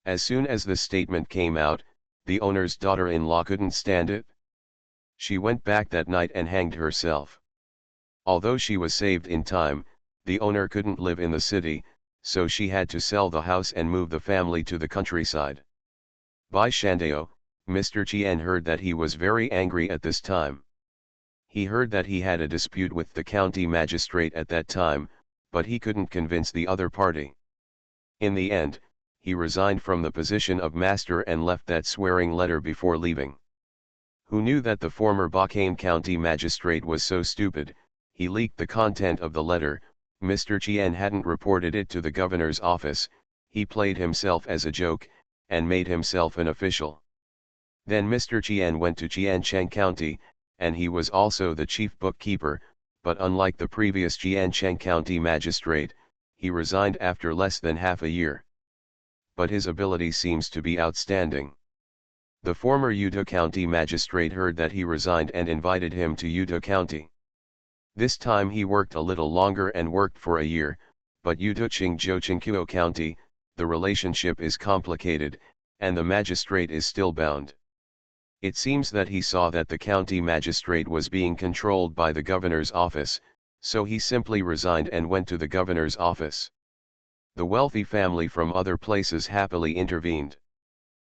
As soon as the statement came out, the owner's daughter-in-law couldn't stand it. She went back that night and hanged herself. Although she was saved in time, the owner couldn't live in the city, so she had to sell the house and move the family to the countryside. By Shandao, Mr. Qian heard that he was very angry at this time. He heard that he had a dispute with the county magistrate at that time, but he couldn't convince the other party. In the end, he resigned from the position of master and left that swearing letter before leaving. Who knew that the former Bacane County magistrate was so stupid? He leaked the content of the letter. Mr. Qian hadn't reported it to the governor's office, he played himself as a joke, and made himself an official. Then Mr. Qian went to Jiancheng County, and he was also the chief bookkeeper, but unlike the previous Jiancheng County magistrate, he resigned after less than half a year. But his ability seems to be outstanding. The former Yuta County magistrate heard that he resigned and invited him to Yuta County. This time he worked a little longer and worked for a year, but Yuta Qingzhou County, the relationship is complicated, and the magistrate is still bound. It seems that he saw that the county magistrate was being controlled by the governor's office, so he simply resigned and went to the governor's office. The wealthy family from other places happily intervened.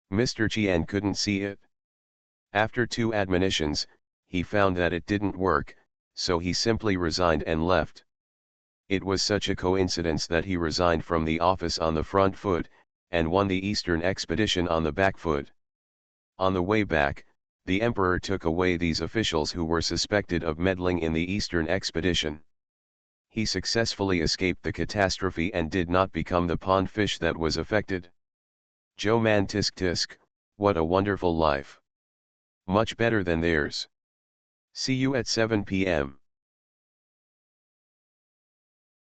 Mr. Qian couldn't see it. After 2 admonitions, he found that it didn't work, so he simply resigned and left. It was such a coincidence that he resigned from the office on the front foot, and won the Eastern expedition on the back foot. On the way back, the emperor took away these officials who were suspected of meddling in the Eastern expedition. He successfully escaped the catastrophe and did not become the pond fish that was affected. Joe man tisk tisk, what a wonderful life. Much better than theirs. See you at 7 p.m.